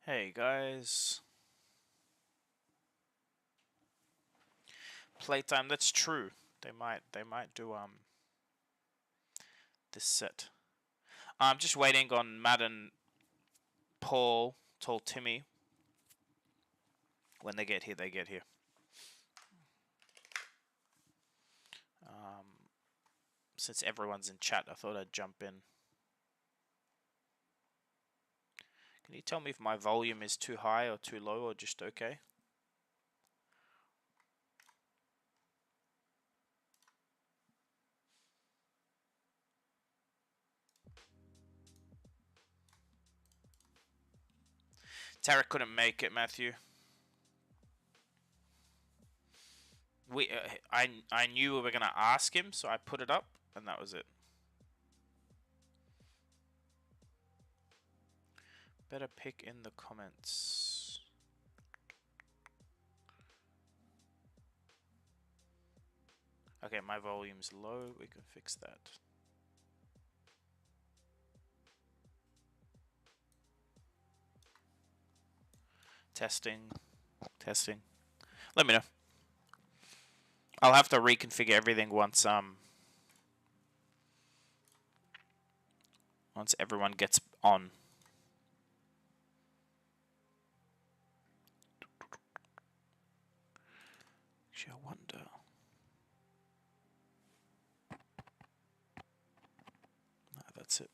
Hey guys. Playtime, that's true. They might do this set. I'm just waiting on Matt and Paul, told Timmy. When they get here, they get here. Since everyone's in chat, I thought I'd jump in. Can you tell me if my volume is too high or too low or just okay? Tarek couldn't make it, Matthew. I knew we were gonna ask him, so I put it up, and that was it. Better pick in the comments. Okay, my volume's low. We can fix that. Testing. Let me know. I'll have to reconfigure everything once everyone gets on. Actually, I wonder. No, that's it.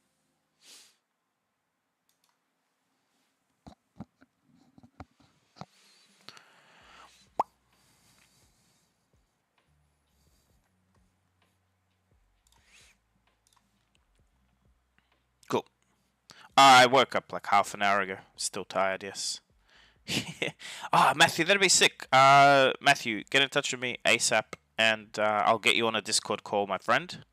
Cool. I woke up like half an hour ago. Still tired, yes. Matthew, that'd be sick. Matthew, get in touch with me ASAP, and I'll get you on a Discord call, my friend.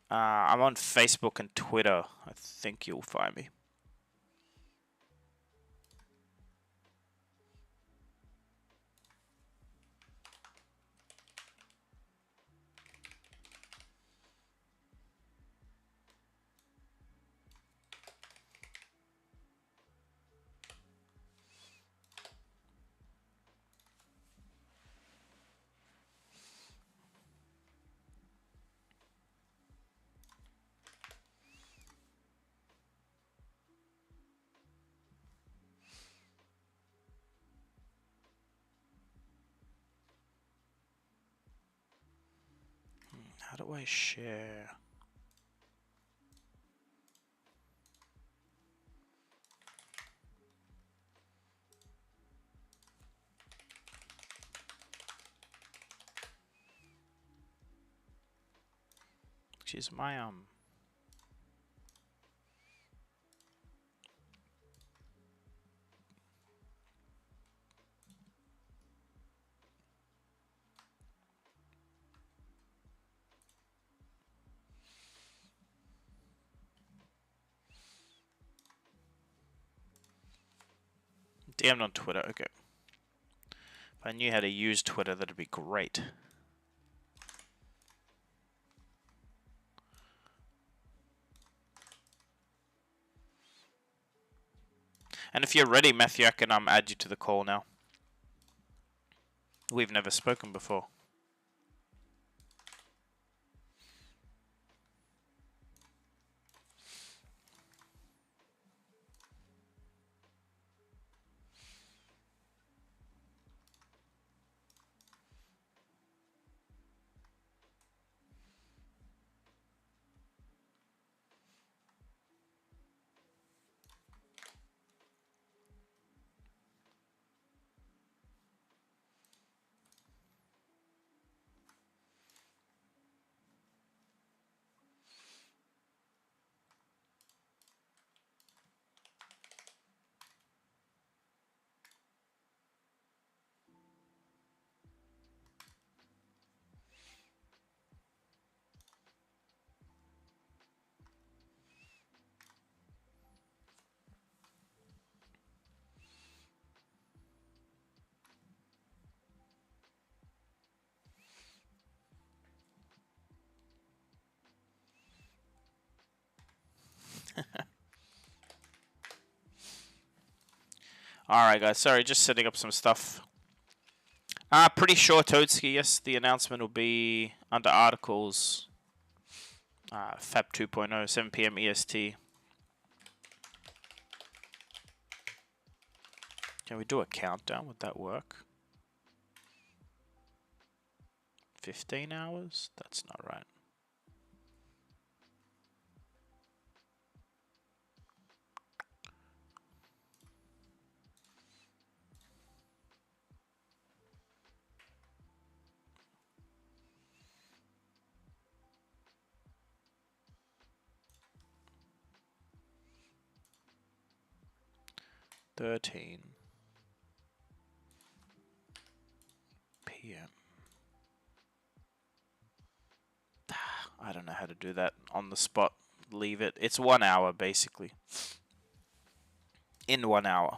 I'm on Facebook and Twitter. I think you'll find me. How do I share? She's my DM'd on Twitter. Okay. If I knew how to use Twitter, that'd be great. And if you're ready, Matthew, I can add you to the call now. We've never spoken before. Alright guys, sorry, just setting up some stuff. Pretty sure, Toadski, yes, the announcement will be under articles. FAB 2.0, 7 PM EST. Can we do a countdown? Would that work? 15 hours? That's not right. PM. I don't know how to do that on the spot. Leave it. It's 1 hour, basically. In 1 hour.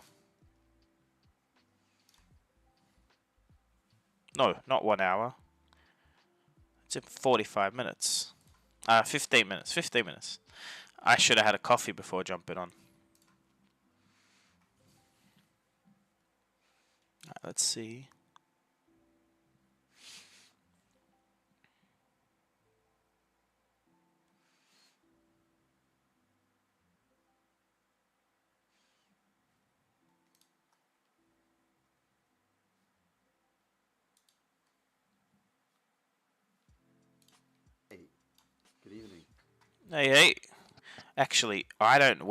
No, not 1 hour. It's in 45 minutes. 15 minutes. 15 minutes. I should have had a coffee before jumping on. Let's see. Hey, good evening. Hey. Actually, I don't.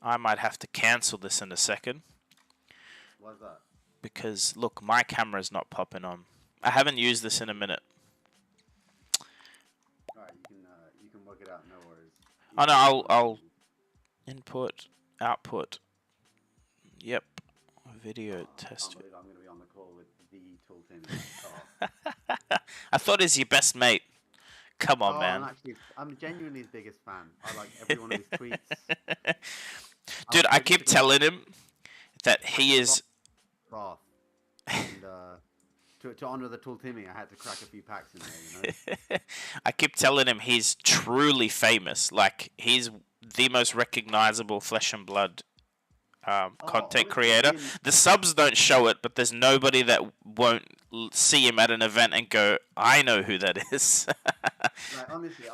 I might have to cancel this in a second. Why's that? Because, look, my camera's not popping on. I haven't used this in a minute. Alright, you can work it out, no worries. Oh no, I'll input, output. Yep. Video test. I can't believe I'm going to be on the call with the Tool Timmy. I thought he's your best mate. Come on, man. I'm genuinely his biggest fan. I like every one of his tweets. Dude, I keep telling him that he is... And to honor the Tool Timmy, I had to crack a few packs in there, you know? I keep telling him he's truly famous. Like, he's the most recognizable flesh and blood content creator. The subs don't show it, but there's nobody that won't see him at an event and go, I know who that is. Like, honestly,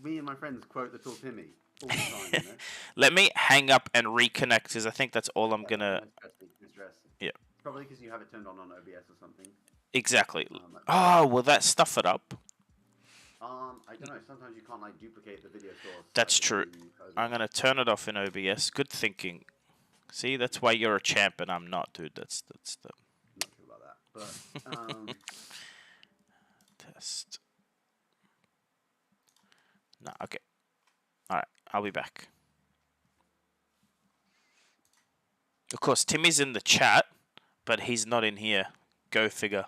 me and my friends quote the Tool Timmy all the time, you know? Let me hang up and reconnect, because I think that's all I'm gonna... Yeah. Probably because you have it turned on OBS or something. Exactly. Oh, will that stuff it up? I don't know. Sometimes you can't like duplicate the video source. That's true. I'm gonna turn it off in OBS. Good thinking. See, that's why you're a champ and I'm not, dude. That's the. Not sure about that, but test. No, okay. All right, I'll be back. Of course, Timmy's in the chat, but he's not in here. Go figure.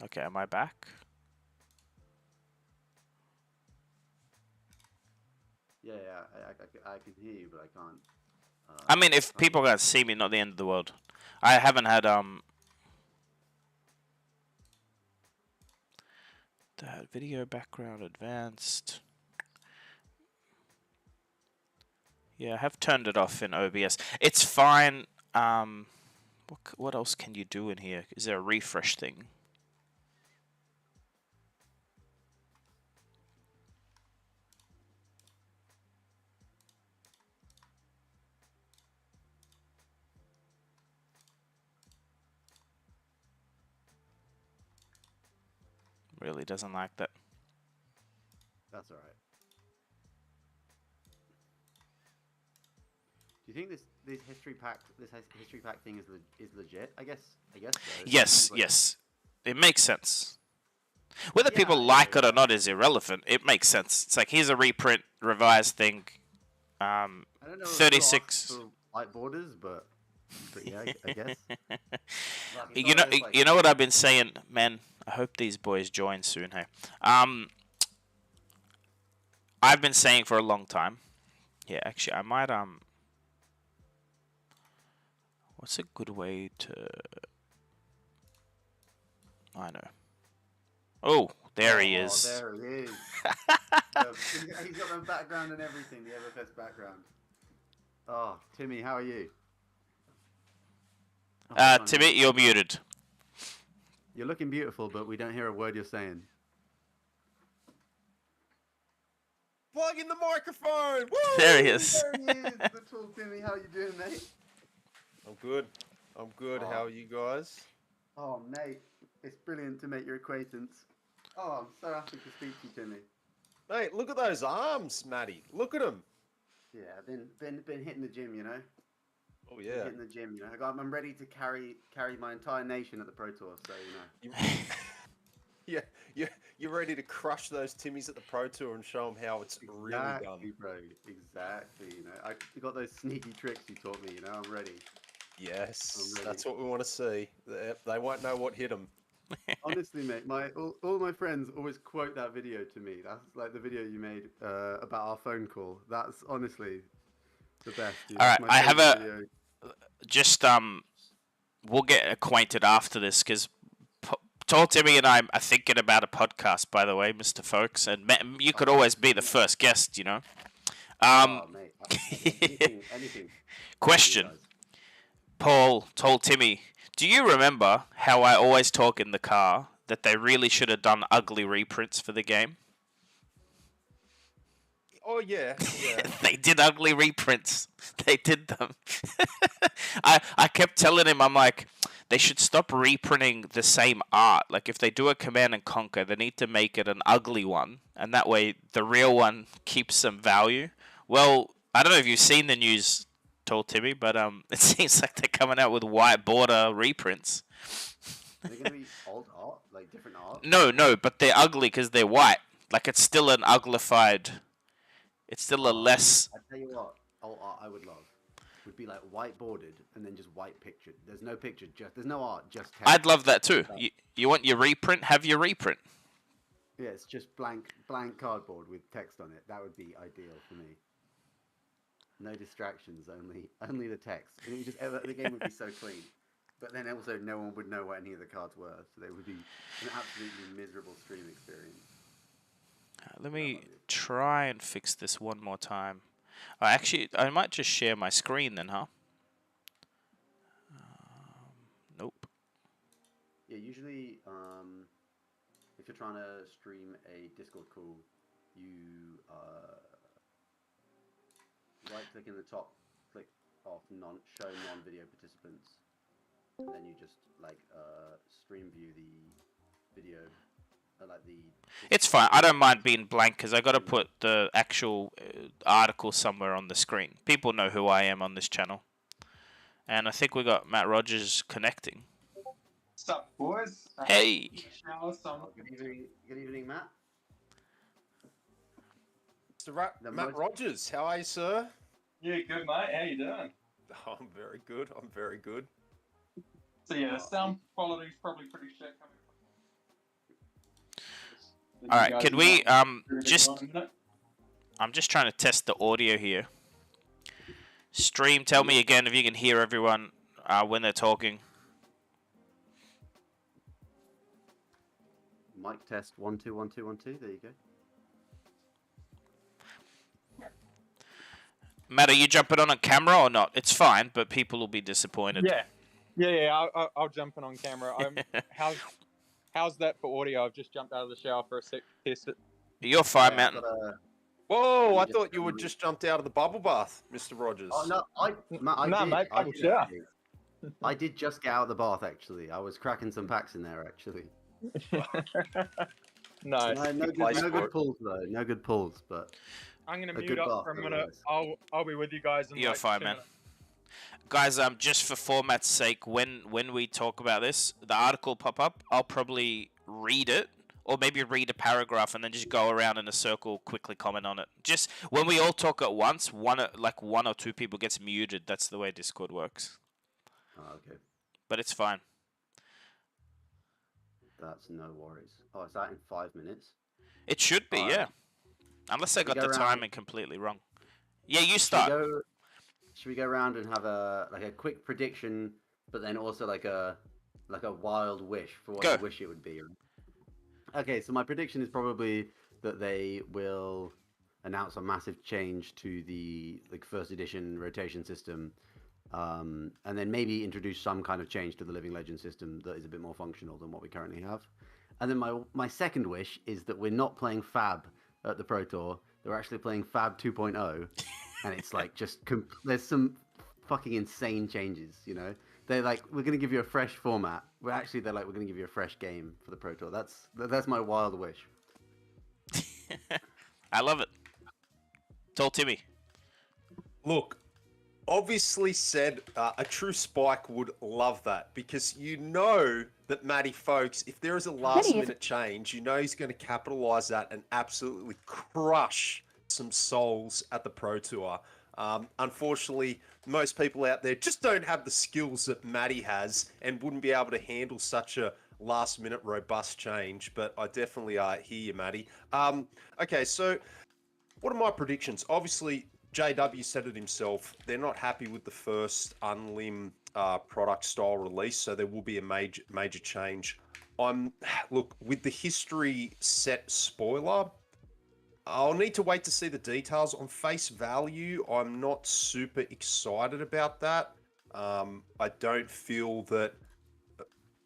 Okay, am I back? Yeah, I can hear you, but I can't. I mean, if people can't see me, not the end of the world. I haven't had that video background advanced. Yeah, I have turned it off in OBS. It's fine. What else can you do in here? Is there a refresh thing? Really doesn't like that. That's all right. Do you think this history pack thing is legit? I guess so. Yes, yes. It makes sense. Whether people like it or not is irrelevant. It makes sense. It's like, here's a reprint, revised thing. I don't know 36 light borders, but yeah, I guess. You know what I've been saying, man. I hope these boys join soon. Hey, I've been saying for a long time. Yeah, actually, I might What's a good way to... I know. Oh, there he is. There he is. He's got the background and everything, the Everfest background. Oh, Timmy, how are you? Timmy, you're muted. You're looking beautiful, but we don't hear a word you're saying. Plug in the microphone! Woo! There he is. There he is, the tall Timmy. How you doing, mate? I'm good. I'm good. Oh. How are you guys? Oh, mate, it's brilliant to make your acquaintance. Oh, I'm so happy to speak to you, Timmy. Mate, look at those arms, Matty. Look at them. Yeah, I've been hitting the gym, you know. Oh yeah. Hitting the gym, you know. I'm ready to carry my entire nation at the Pro Tour, so you know. Yeah, you're ready to crush those Timmies at the Pro Tour and show them how it's really done. Exactly, bro. Exactly. You know, I got those sneaky tricks you taught me. You know, I'm ready. Yes, I'm ready. that's what we want to see. They won't know what hit them. Honestly, mate, all my friends always quote that video to me. That's like the video you made about our phone call. That's honestly the best. You know, All right, my I have favourite a video. just we'll get acquainted after this because Tall Timmy and I are thinking about a podcast. By the way, Mr. Foulkes, and you could always be the first guest. You know. Oh, mate. Anything. Question, Paul, Tall Timmy. Do you remember how I always talk in the car that they really should have done ugly reprints for the game? Oh yeah. They did ugly reprints. They did them. I kept telling him, I'm like, they should stop reprinting the same art. Like, if they do a Command and Conquer, they need to make it an ugly one, and that way the real one keeps some value. Well, I don't know if you've seen the news, Tall Timmy, but it seems like they're coming out with white border reprints. Are they gonna be old art, like different art? No, but they're ugly because they're white. Like, it's still an uglified. It's still a less. I tell you what, old art I would love would be like white bordered and then just white pictured. There's no picture, there's no art, just text. I'd love that too. You want your reprint? Have your reprint. Yeah, it's just blank cardboard with text on it. That would be ideal for me. No distractions, only the text. It would just the game would be so clean. But then also no one would know what any of the cards were, so they would be an absolutely miserable stream experience. Let me try and fix this one more time. Actually, I might just share my screen then, huh? Nope. Yeah, usually if you're trying to stream a Discord call, you right-click in the top, click off show non-video participants, and then you just like stream view the video. It's fine. I don't mind being blank because I got to put the actual article somewhere on the screen. People know who I am on this channel. And I think we got Matt Rogers connecting. What's up, boys? Hey! Good evening, Matt. Mr. Matt Rogers, how are you, sir? Yeah, good, mate. How you doing? Oh, I'm very good. I'm very good. So yeah, the sound quality's probably pretty shit coming. All right, can we just? I'm just trying to test the audio here. Stream, tell me again if you can hear everyone when they're talking. Mic test 1 2 1 2 1 2. There you go. Matt, are you jumping on camera or not? It's fine, but people will be disappointed. Yeah. I'll jump in on camera. How's that for audio? I've just jumped out of the shower for a sec. Test it. You're fine, Matt. Whoa! I thought you would just jumped out of the bubble bath, Mr. Rogers. Oh no, I did just get out of the bath. Actually, I was cracking some packs in there. Actually. Nice. No good pulls though. No good pulls, but. I'm gonna mute up for a minute. I'll be with you guys. In You're like fine, man. Guys, just for format's sake, when we talk about this, the article pop up. I'll probably read it, or maybe read a paragraph and then just go around in a circle, quickly comment on it. Just when we all talk at once, one or two people gets muted. That's the way Discord works. Oh, okay. But it's fine. That's no worries. Oh, is that in 5 minutes? It should be, yeah. Unless I got the timing completely wrong. Yeah, you start. should we go around and have a quick prediction, but then also like a wild wish for what Go. you wish it would be? Okay, so my prediction is probably that they will announce a massive change to the first edition rotation system, and then maybe introduce some kind of change to the Living Legend system that is a bit more functional than what we currently have. And then my second wish is that we're not playing FAB at the Pro Tour. They're actually playing FAB 2.0, and it's like there's some fucking insane changes. You know, they're like, we're gonna give you a fresh format. They're like, we're gonna give you a fresh game for the Pro Tour. That's my wild wish. I love it. Tell Timmy. Look, obviously said a true Spike would love that, because you know that Matty Foulkes, if there is a last minute change, you know he's going to capitalize that and absolutely crush some souls at the Pro Tour. Unfortunately, most people out there just don't have the skills that Matty has and wouldn't be able to handle such a last minute robust change, but I definitely hear you, Matty. Okay, so what are my predictions? Obviously, JW said it himself. They're not happy with the first Unlim product style release, so there will be a major change. Look, with the history set spoiler, I'll need to wait to see the details. On face value, I'm not super excited about that. I don't feel that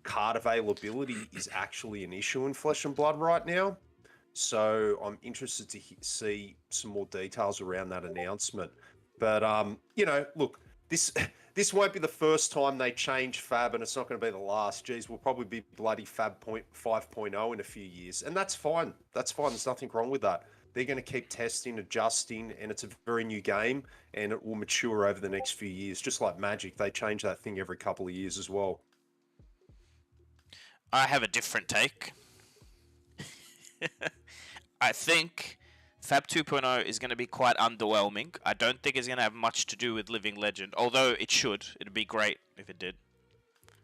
card availability is actually an issue in Flesh and Blood right now. So I'm interested to see some more details around that announcement. But, you know, look, this won't be the first time they change FAB, and it's not going to be the last. Geez, we'll probably be bloody FAB 5.0 in a few years. And that's fine. That's fine. There's nothing wrong with that. They're going to keep testing, adjusting, and it's a very new game, and it will mature over the next few years. Just like Magic, they change that thing every couple of years as well. I have a different take. I think FAB 2.0 is going to be quite underwhelming. I don't think it's going to have much to do with Living Legend, although it should. It'd be great if it did.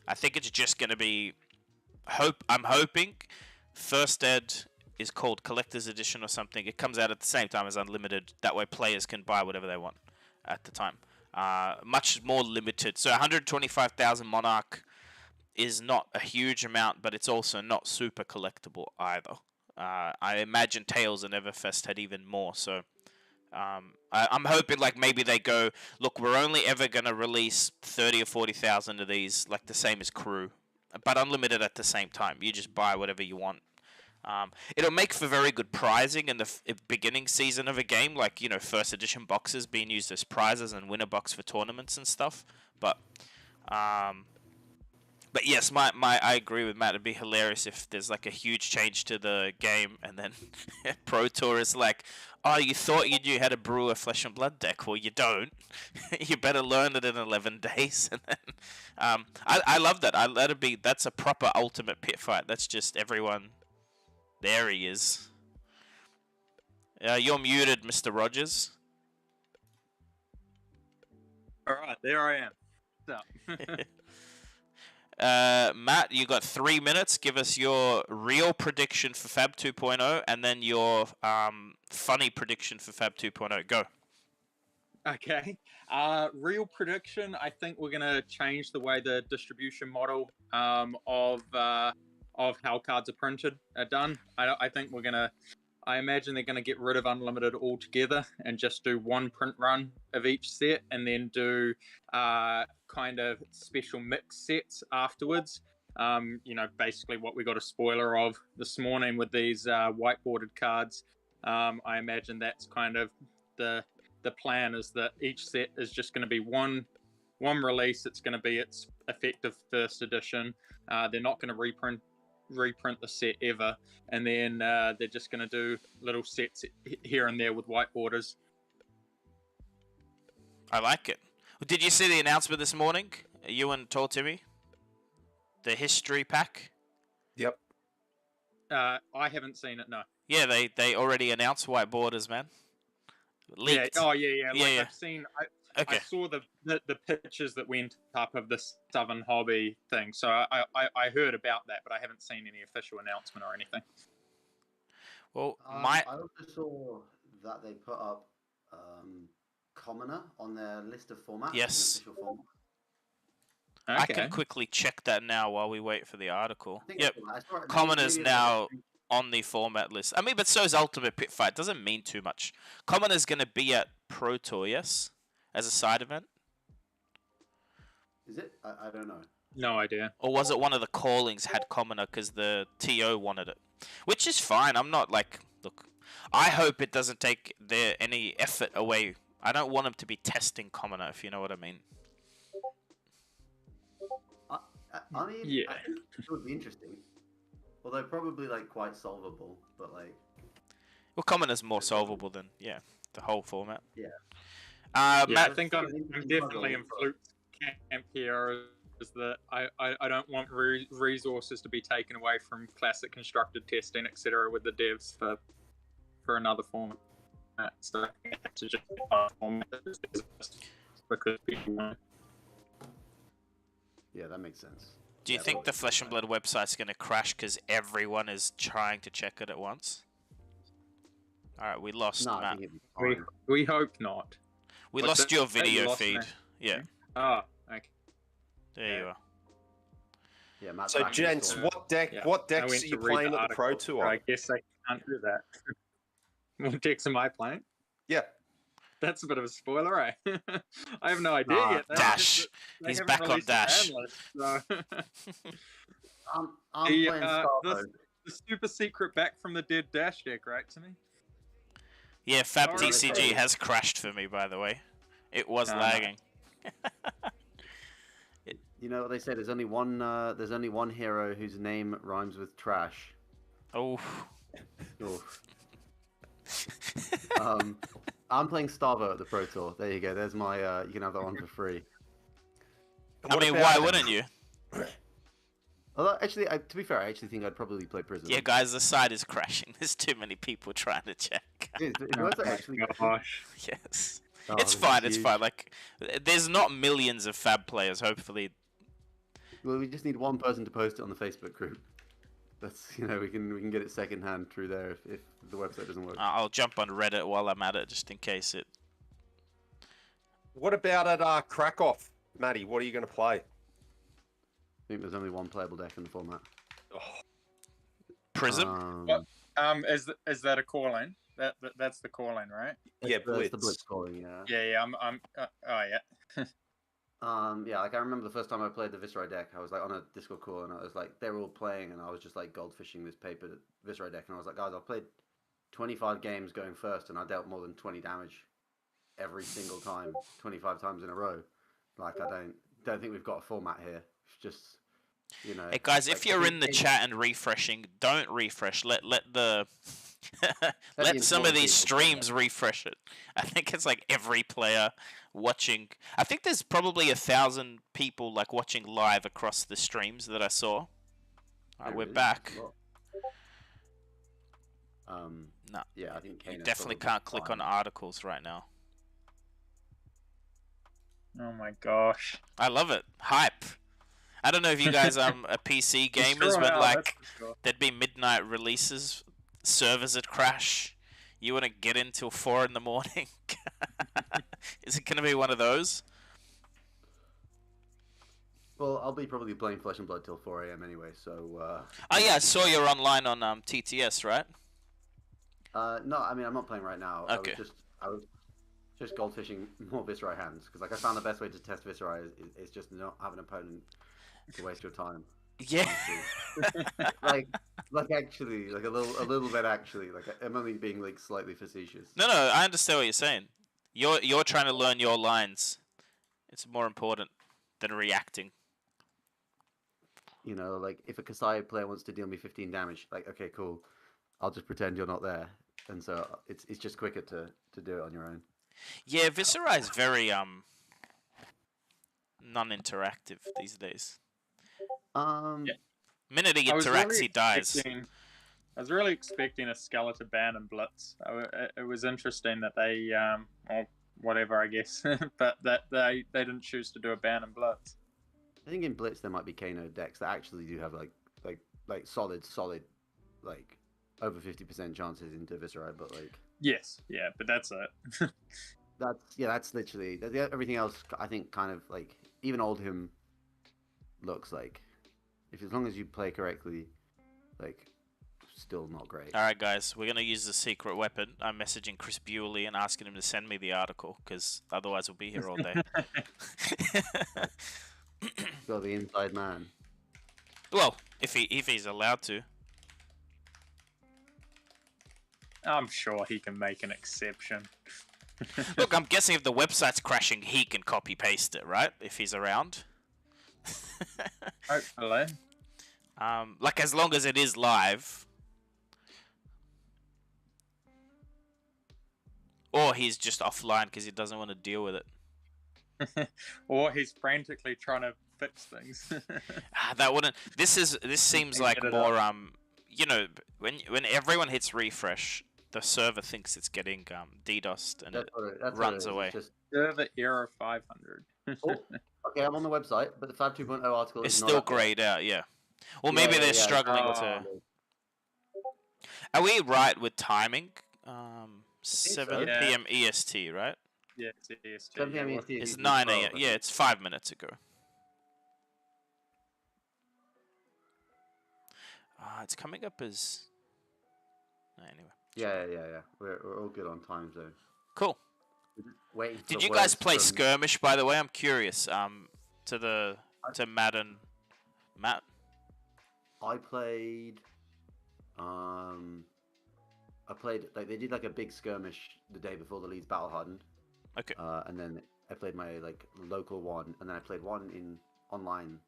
I think it's just going to be... I'm hoping First Ed is called Collector's Edition or something. It comes out at the same time as Unlimited. That way players can buy whatever they want at the time. Much more limited. So 125,000 Monarch is not a huge amount, but it's also not super collectible either. I imagine Tales and Everfest had even more, so I'm hoping like maybe they go, look, we're only ever going to release 30 or 40,000 of these, like the same as Crew, but unlimited at the same time. You just buy whatever you want. It'll make for very good prizing in the beginning season of a game, like, you know, first edition boxes being used as prizes and winner box for tournaments and stuff, but yes, I agree with Matt. It'd be hilarious if there's like a huge change to the game, and then Pro Tour is like, "Oh, you thought you knew how to brew a Flesh and Blood deck? Well, you don't. You better learn it in 11 days." And then, I love that. That's a proper ultimate pit fight. That's just everyone. There he is. You're muted, Mr. Rogers. All right, there I am. So. Matt, you got 3 minutes. Give us your real prediction for FAB 2.0 and then your funny prediction for FAB 2.0. Go. Okay. Real prediction, I think we're going to change the way the distribution model of how cards are done. I think I imagine they're going to get rid of Unlimited altogether and just do one print run of each set, and then do kind of special mix sets afterwards. You know, basically what we got a spoiler of this morning with these whiteboarded cards. I imagine that's kind of the plan, is that each set is just going to be one release. It's going to be its effective first edition. They're not going to reprint the set ever, and then they're just going to do little sets here and there with white borders. I like it. Did you see the announcement this morning? You and Tall Timmy? The history pack? Yep. I haven't seen it, no. Yeah, they already announced white borders, man. Leaked. Yeah. Oh, yeah. Yeah. I've seen... Okay. I saw the pictures that went up of the Southern Hobby thing, so I heard about that, but I haven't seen any official announcement or anything. Well, I also saw that they put up commoner on their list of formats. Yes. An official format. I can quickly check that now while we wait for the article. I think Yep, that's right. commoner's Maybe it's like now on the format list. I mean, but so is Ultimate Pit Fight. Doesn't mean too much. Commoner's going to be at Pro Tour, yes, as a side event. Is it? I don't know. No idea. Or was it one of the callings had Commoner because the TO wanted it? Which is fine. I'm not like, look, I hope it doesn't take any effort away. I don't want them to be testing Commoner, if you know what I mean. I mean, Yeah. I think it would be interesting. Although probably like quite solvable, but like. Well, Commoner's more solvable than, yeah, the whole format. Yeah. Yeah, Matt, I think I'm definitely in Fluke's camp here. Is that I don't want resources to be taken away from classic constructed testing, etc., with the devs for another format. So to just format because people want. Yeah, that makes sense. do you think the Flesh and Blood website's going to crash because everyone is trying to check it at once? Alright, we lost No, I Matt. think it'd be fine. We hope not. We What's lost that? your Oh, you video lost feed. me. Yeah, Oh, okay. there you are. Yeah, Matt's So, back in the gents, store. what decks I are went you to read playing the at the Pro article, Tour? I guess I can't do that. What decks am I playing? Yeah. That's a bit of a spoiler, eh? I have no idea Nah, yet. That's Dash. just- they He's haven't back on released a ban Dash. list, so- I'm The, playing Starbow. the super secret back from the dead Dash deck, right, to me? Yeah, Alright. FABTCG has crashed for me, by the way. It was Oh, no. lagging. You know what they say? There's only one hero whose name rhymes with trash. Oh. Oof. I'm playing Starbow at the Pro Tour. There you go. There's my. You can have that one for free. I mean, why wouldn't you? Although, actually, to be fair, I actually think I'd probably play Prism. Yeah, guys, the site is crashing. There's too many people trying to check. It was actually. Gosh. Yes. Oh, It's this fine, is it's huge. fine. Like, there's not millions of Fab players, hopefully. Well, we just need one person to post it on the Facebook group. That's we can get it secondhand through there if the website doesn't work. I'll jump on Reddit while I'm at it, just in case it... What about at Krakow, Matty? What are you going to play? I think there's only one playable deck in the format. Oh, Prism? Is that a call in? That's the call in, right? yeah, It's Blitz. the Blitz calling, yeah. Yeah. I'm. Oh yeah. Yeah, like I remember the first time I played the Viceroy deck, I was like on a Discord call and I was like, they were all playing and I was just like goldfishing this paper Viceroy deck and I was like, guys, I've played 25 games going first and I dealt more than 20 damage every single time, 25 times in a row. Like I don't think we've got a format here. It's just, Hey guys, like, if you're in the chat and refreshing, don't refresh. Let the... Let some of these streams refresh it. I think it's like every player watching. I think there's probably 1,000 people like watching live across the streams that I saw. Alright, we're back. No, Yeah, I think you Kano's definitely probably can't click on fine. articles right now. Oh my gosh. I love it. Hype. I don't know if you guys are PC gamers, Sure but are, like that's for sure. there'd be midnight releases, servers would crash. You wouldn't get in till 4 in the morning. Is it going to be one of those? Well, I'll be probably playing Flesh and Blood till 4 a.m. anyway, so... Oh yeah, I saw you're online on TTS, right? No, I mean, I'm not playing right now. Okay. I was just goldfishing more Viceroy hands, because like I found the best way to test Viceroy is just not have an opponent to waste your time. Yeah. like actually, like a little bit actually. Like I'm only being like slightly facetious. No, I understand what you're saying. You're trying to learn your lines. It's more important than reacting. Like if a Kasai player wants to deal me 15 damage, like okay, cool. I'll just pretend you're not there, and so it's just quicker to do it on your own. Yeah, Viserai is very non-interactive these days. Yeah. Minute he I was interacts, really he dies. I was really expecting a Skeleton ban and Blitz. It was interesting that they, or whatever, I guess, but that they didn't choose to do a ban and Blitz. I think in Blitz there might be Kano decks that actually do have like solid over 50% chances into Viserai, but like Yes, yeah, but that's it. That's literally everything else. I think kind of like even Oldham looks like, if as long as you play correctly, like still not great. All right, guys, we're gonna use the secret weapon. I'm messaging Chris Bewley and asking him to send me the article because otherwise we'll be here all day. Got the inside man. Well, if he's allowed to. I'm sure he can make an exception. Look, I'm guessing if the website's crashing, he can copy paste it, right? If he's around. Hopefully. Like as long as it is live. Or he's just offline because he doesn't want to deal with it. Or he's frantically trying to fix things. That wouldn't. This seems like get it more you know, when everyone hits refresh, the server thinks it's getting DDoSed and it runs away. Just... Server error 500. Oh, okay, I'm on the website, but the FAB 2.0 article It's is still not grayed out, yeah. Well, maybe they're struggling to. Are we right with timing? 7 so. p.m. EST, right? Yeah, it's EST. 7 p.m. EST. It's 9 a.m. Yeah, it's 5 minutes ago. It's coming up as. Anyway. Yeah. We're all good on time zone. Cool. Waiting for Did the you guys words play from- Skirmish? By the way, I'm curious. To Matt and Matt. I played. Like they did like a big skirmish the day before the Leeds battle hardened. Okay. And then I played my like local one, and then I played one in online.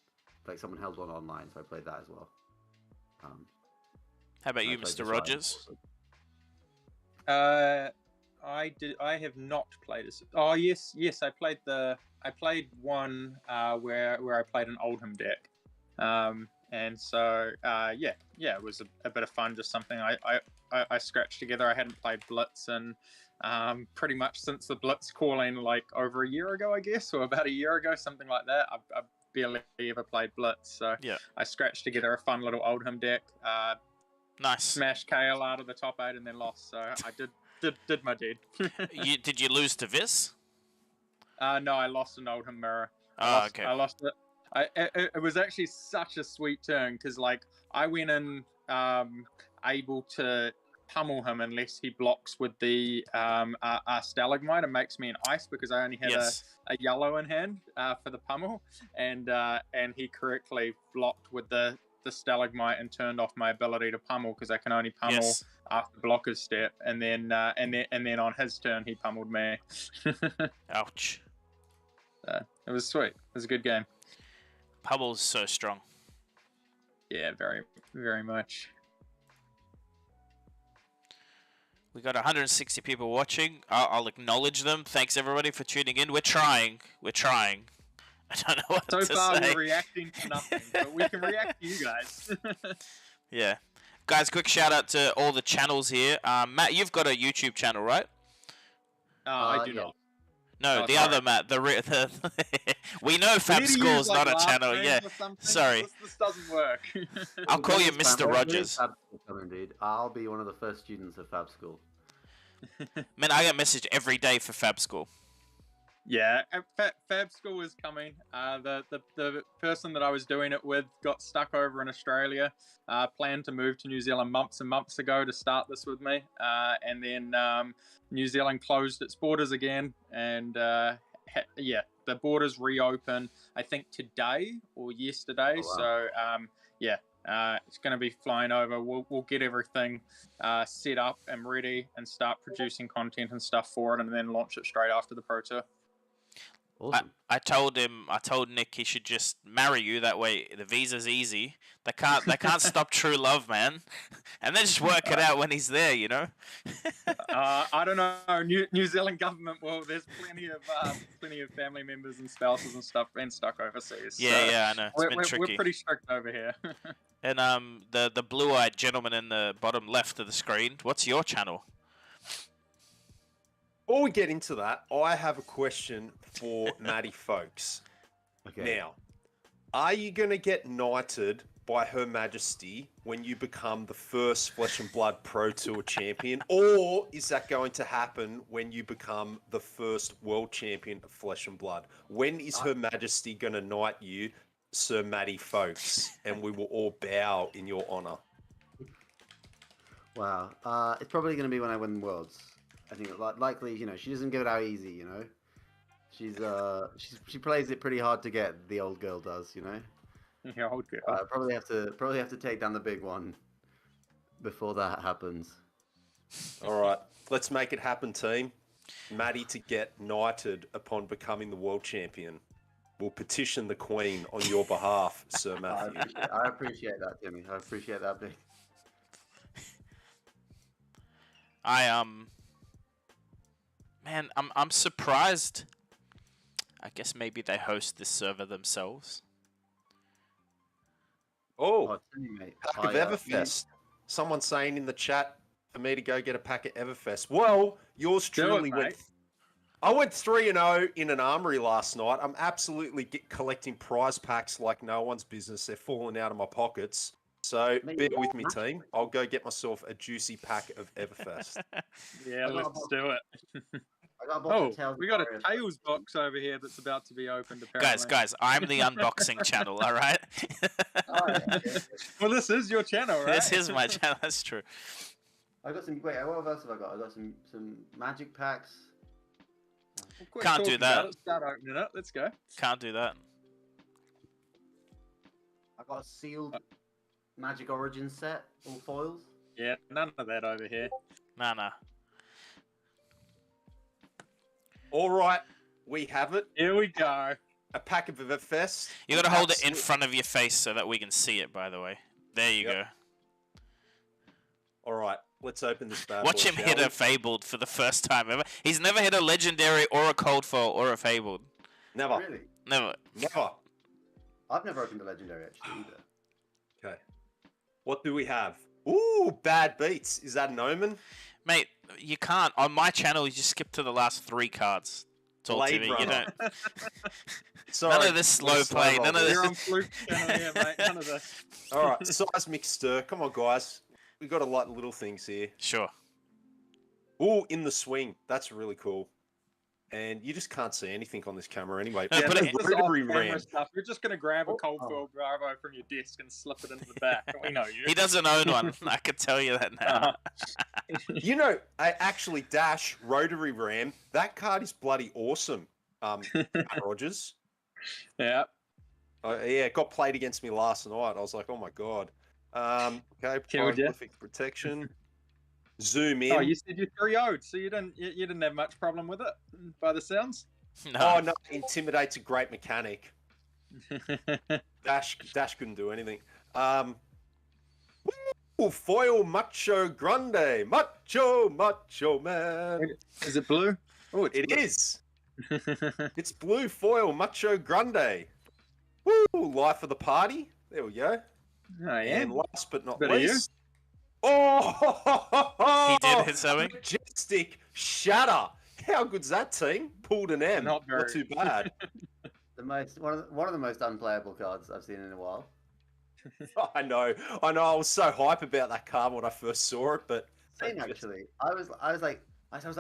Like someone held one online, so I played that as well. How about and I you, played Mr. this Rogers? I have not played this. Oh yes, I played one where I played an Oldham deck, and so it was a bit of fun. Just something I scratched together. I hadn't played Blitz and pretty much since the Blitz calling like over a year ago, I guess, or about a year ago, something like that. I've barely ever played Blitz, so Yeah. I scratched together a fun little Oldham deck. Nice. Smashed KL out of the top 8 and then lost. So I did my deed. Did you lose to Vis? No, I lost an Oldham mirror. Okay. I lost it. It was actually such a sweet turn because like I went in able to pummel him unless he blocks with the stalagmite and makes me an ice because I only had a yellow in hand for the pummel, and he correctly blocked with the stalagmite and turned off my ability to pummel because I can only pummel after blocker's step, and then on his turn he pummeled me. Ouch. It was sweet. It was a good game. Pummel's so strong. Yeah, very, very much. We got 160 people watching. I'll acknowledge them. Thanks everybody for tuning in. We're trying. I don't know what to say. So far, we're reacting to nothing, but we can react to you guys. Yeah. Guys, quick shout out to all the channels here. Matt, you've got a YouTube channel, right? I do yeah. not. No, Oh, the sorry. other Matt. We know Fab School's not a channel. Yeah. Sorry. This doesn't work. I'll call you Fab Mr. School. Rogers. Fab School coming, dude. I'll be one of the first students of Fab School. Man, I get messaged every day for Fab School. Yeah, Fab School is coming. The person that I was doing it with got stuck over in Australia. Planned to move to New Zealand months and months ago to start this with me, and then New Zealand closed its borders again, and the borders reopen. I think today or yesterday. Oh, wow. So it's going to be flying over. We'll get everything set up and ready and start producing content and stuff for it, and then launch it straight after the Pro Tour. Awesome. I told Nick he should just marry you. That way the visa's easy. They can't stop true love, man. And then just work it out when he's there, you know. I don't know. New Zealand government. Well, there's plenty of family members and spouses and stuff been stuck overseas. Yeah, I know. It's been We're tricky. pretty strict over here. And the blue-eyed gentleman in the bottom left of the screen. What's your channel? Before we get into that, I have a question for Matty Foulkes. Okay. Now, are you going to get knighted by Her Majesty when you become the first Flesh and Blood Pro Tour champion, or is that going to happen when you become the first world champion of Flesh and Blood? When is Her Majesty going to knight you, Sir Matty Foulkes, and we will all bow in your honor? Wow. It's probably going to be when I win Worlds. I think likely, you know, she doesn't give it out easy, you know. She plays it pretty hard to get. The old girl does, you know. Yeah, old girl. Probably have to take down the big one before that happens. All right, let's make it happen, team. Matty to get knighted upon becoming the world champion. We'll petition the Queen on your behalf, Sir Matthew. I appreciate that, Timmy. I appreciate that big. Man, I'm surprised. I guess maybe they host this server themselves. Oh, Timmy, mate. pack of Everfest. Someone saying in the chat for me to go get a pack of Everfest. Well, yours truly went. I went 3-0 in an armory last night. I'm absolutely collecting prize packs like no one's business. They're falling out of my pockets. So bear with me, team. I'll go get myself a juicy pack of Everfest. Yeah, let's do it. We got a Tails box over here that's about to be opened, apparently. Guys, I'm the unboxing channel, all right? Well, this is your channel, right? This is my channel, that's true. I got some. Wait, what else have I got? I got some magic packs. Can't do that. Let's start opening it. Let's go. Can't do that. I got a sealed Magic Origins set, all foils. Yeah, none of that over here. Nah. All right, we have it. Here we go. A pack of Everfest. You gotta hold it in front of your face so that we can see it, by the way. There you go. All right, let's open this bad Watch boy, him shall hit we? a Fabled for the first time ever. He's never hit a Legendary or a Cold Foil or a Fabled. Never. Really? Never. Never. I've never opened a legendary actually either. Okay. What do we have? Ooh, Bad Beats. Is that an omen? Mate, you can't. On my channel, you just skip to the last 3 cards. It's all Blade TV. You Runner. don't. Sorry, None of this slow play. None of You're on this. Fluke channel here, mate. None of this. All right, Seismic Stir. Come on, guys. We got a lot of little things here. Sure. Ooh, In the Swing. That's really cool. And you just can't see anything on this camera anyway. No, Yeah, but the it- This rotary off-camera ram. stuff. You're just going to grab a cold foil Bravo from your desk and slip it into the back. We know you. He doesn't own one. I can tell you that now. You know, I actually Dash Rotary Ram. That card is bloody awesome. Matt Rogers. Yeah. Yeah, it got played against me last night. I was like, oh my god. Okay, Killed ya. prolific protection. Zoom in. Oh, you said you 3-0'd, so you didn't have much problem with it, by the sounds. No. Oh no, Intimidate's a great mechanic. Dash couldn't do anything. Ooh, foil Macho Grande. Macho Man. Is it blue? Oh, It is. It's blue foil Macho Grande. Woo! Life of the party. There we go. Oh, yeah. And last but not Bit of you. least. Oh! He did hit something. Majestic Shatter. How good's that, team? Pulled an M. Not very. Not too bad. One of the most unplayable cards I've seen in a while. I know. I was so hype about that card when I first saw it, but Same actually. I was like,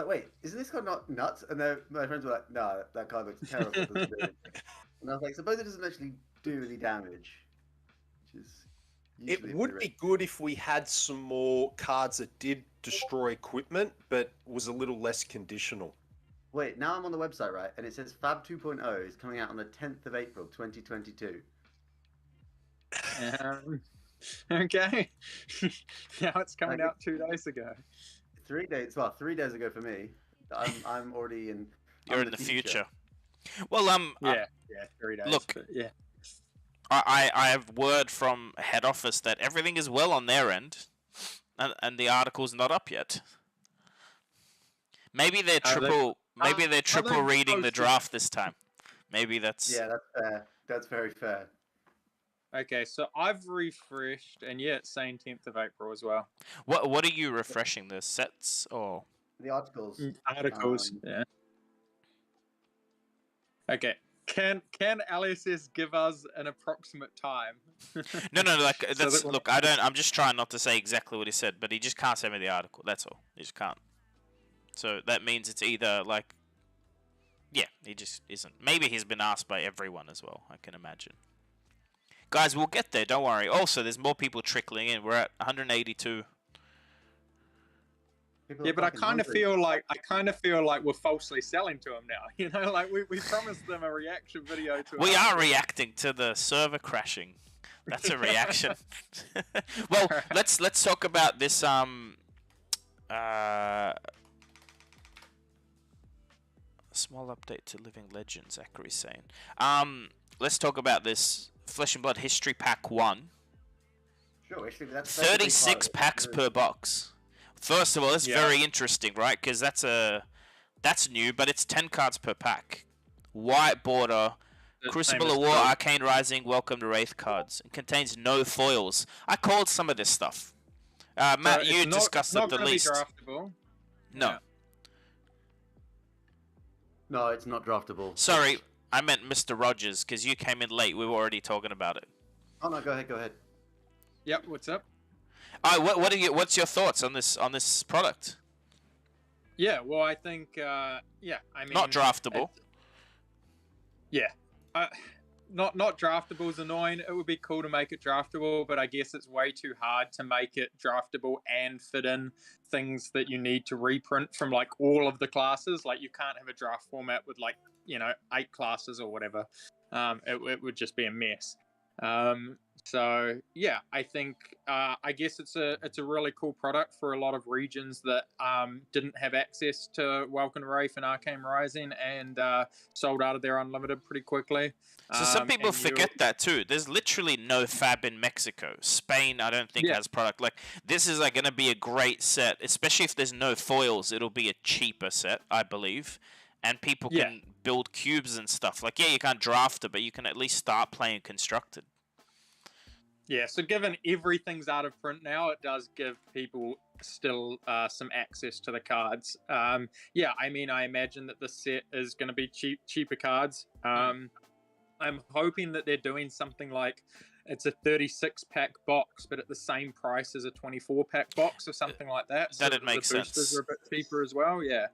wait, isn't this card not nuts? And then my friends were like, no, that card looks terrible. It doesn't do anything." And I was like, suppose it doesn't actually do any damage. Which is usually it would pretty be good if we had some more cards that did destroy equipment, but was a little less conditional. Wait, now I'm on the website, right? And it says FAB 2.0 is coming out on the 10th of April, 2022. Okay. Now it's coming out 2 days ago. 3 days. Well, 3 days ago for me. I'm already in. You're in the future. Well, Yeah, 3 days. look. But yeah. I have word from head office that everything is well on their end, and the article's not up yet. Maybe they're triple. Maybe they're triple reading the draft this time. Maybe that's. Yeah, that's fair. That's very fair. Okay, so I've refreshed, and yeah, it's saying 10th of April as well. What are you refreshing? The sets or? The articles. Articles. Yeah. Okay. Can LSS give us an approximate time? No, like So that's that- look. I don't. I'm just trying not to say exactly what he said, but he just can't send me the article. That's all. He just can't. So that means it's either like, yeah, he just isn't. Maybe he's been asked by everyone as well. I can imagine. Guys, we'll get there. Don't worry. Also, there's more people trickling in. We're at 182. People Yeah, are but I fucking kind of hungry. feel like we're falsely selling to them now. You know, like we promised them a reaction video to. We our- are reacting to the server crashing. That's a reaction. Well, let's talk about this small update to Living Legends, Zachary's saying. Let's talk about this Flesh and Blood History Pack 1. Sure, actually, that's 36 packs per box. First of all, that's Yeah. very interesting, right? Because that's new, but it's 10 cards per pack. White border, the Crucible same of as War, Fluke. Arcane Rising, Welcome to Wraith cards. It contains no foils. I called some of this stuff. Matt, So you it's discussed not it the gonna be least. draftable. No, Yeah. No, it's not draftable. sorry, I meant Mr. Rogers, because you came in late. We were already talking about it. Oh no, go ahead. Yep. What's up? What's your thoughts on this product? Yeah. Well, I think. I mean. Not draftable. Yeah. Not draftable is annoying. It would be cool to make it draftable, but I guess it's way too hard to make it draftable and fit in things that you need to reprint from like all of the classes. Like you can't have a draft format with like 8 classes or whatever. It would just be a mess. So yeah, I think I guess it's a really cool product for a lot of regions that didn't have access to Welcome to Wraith and Arcane Rising and sold out of their unlimited pretty quickly. So some people and forget that too. There's literally no FAB in Mexico. Spain, I don't think Yeah. has product. Like this is like going to be a great set, especially if there's no foils. It'll be a cheaper set, I believe, and people Yeah. can build cubes and stuff. Like yeah, you can't draft it, but you can at least start playing constructed. Yeah, so given everything's out of print now, it does give people still some access to the cards. Yeah, I mean, I imagine that the set is going to be cheaper cards. I'm hoping that they're doing something like it's a 36-pack box, but at the same price as a 24-pack box or something like that. That'd the make boosters sense. are a bit cheaper as well. Yeah,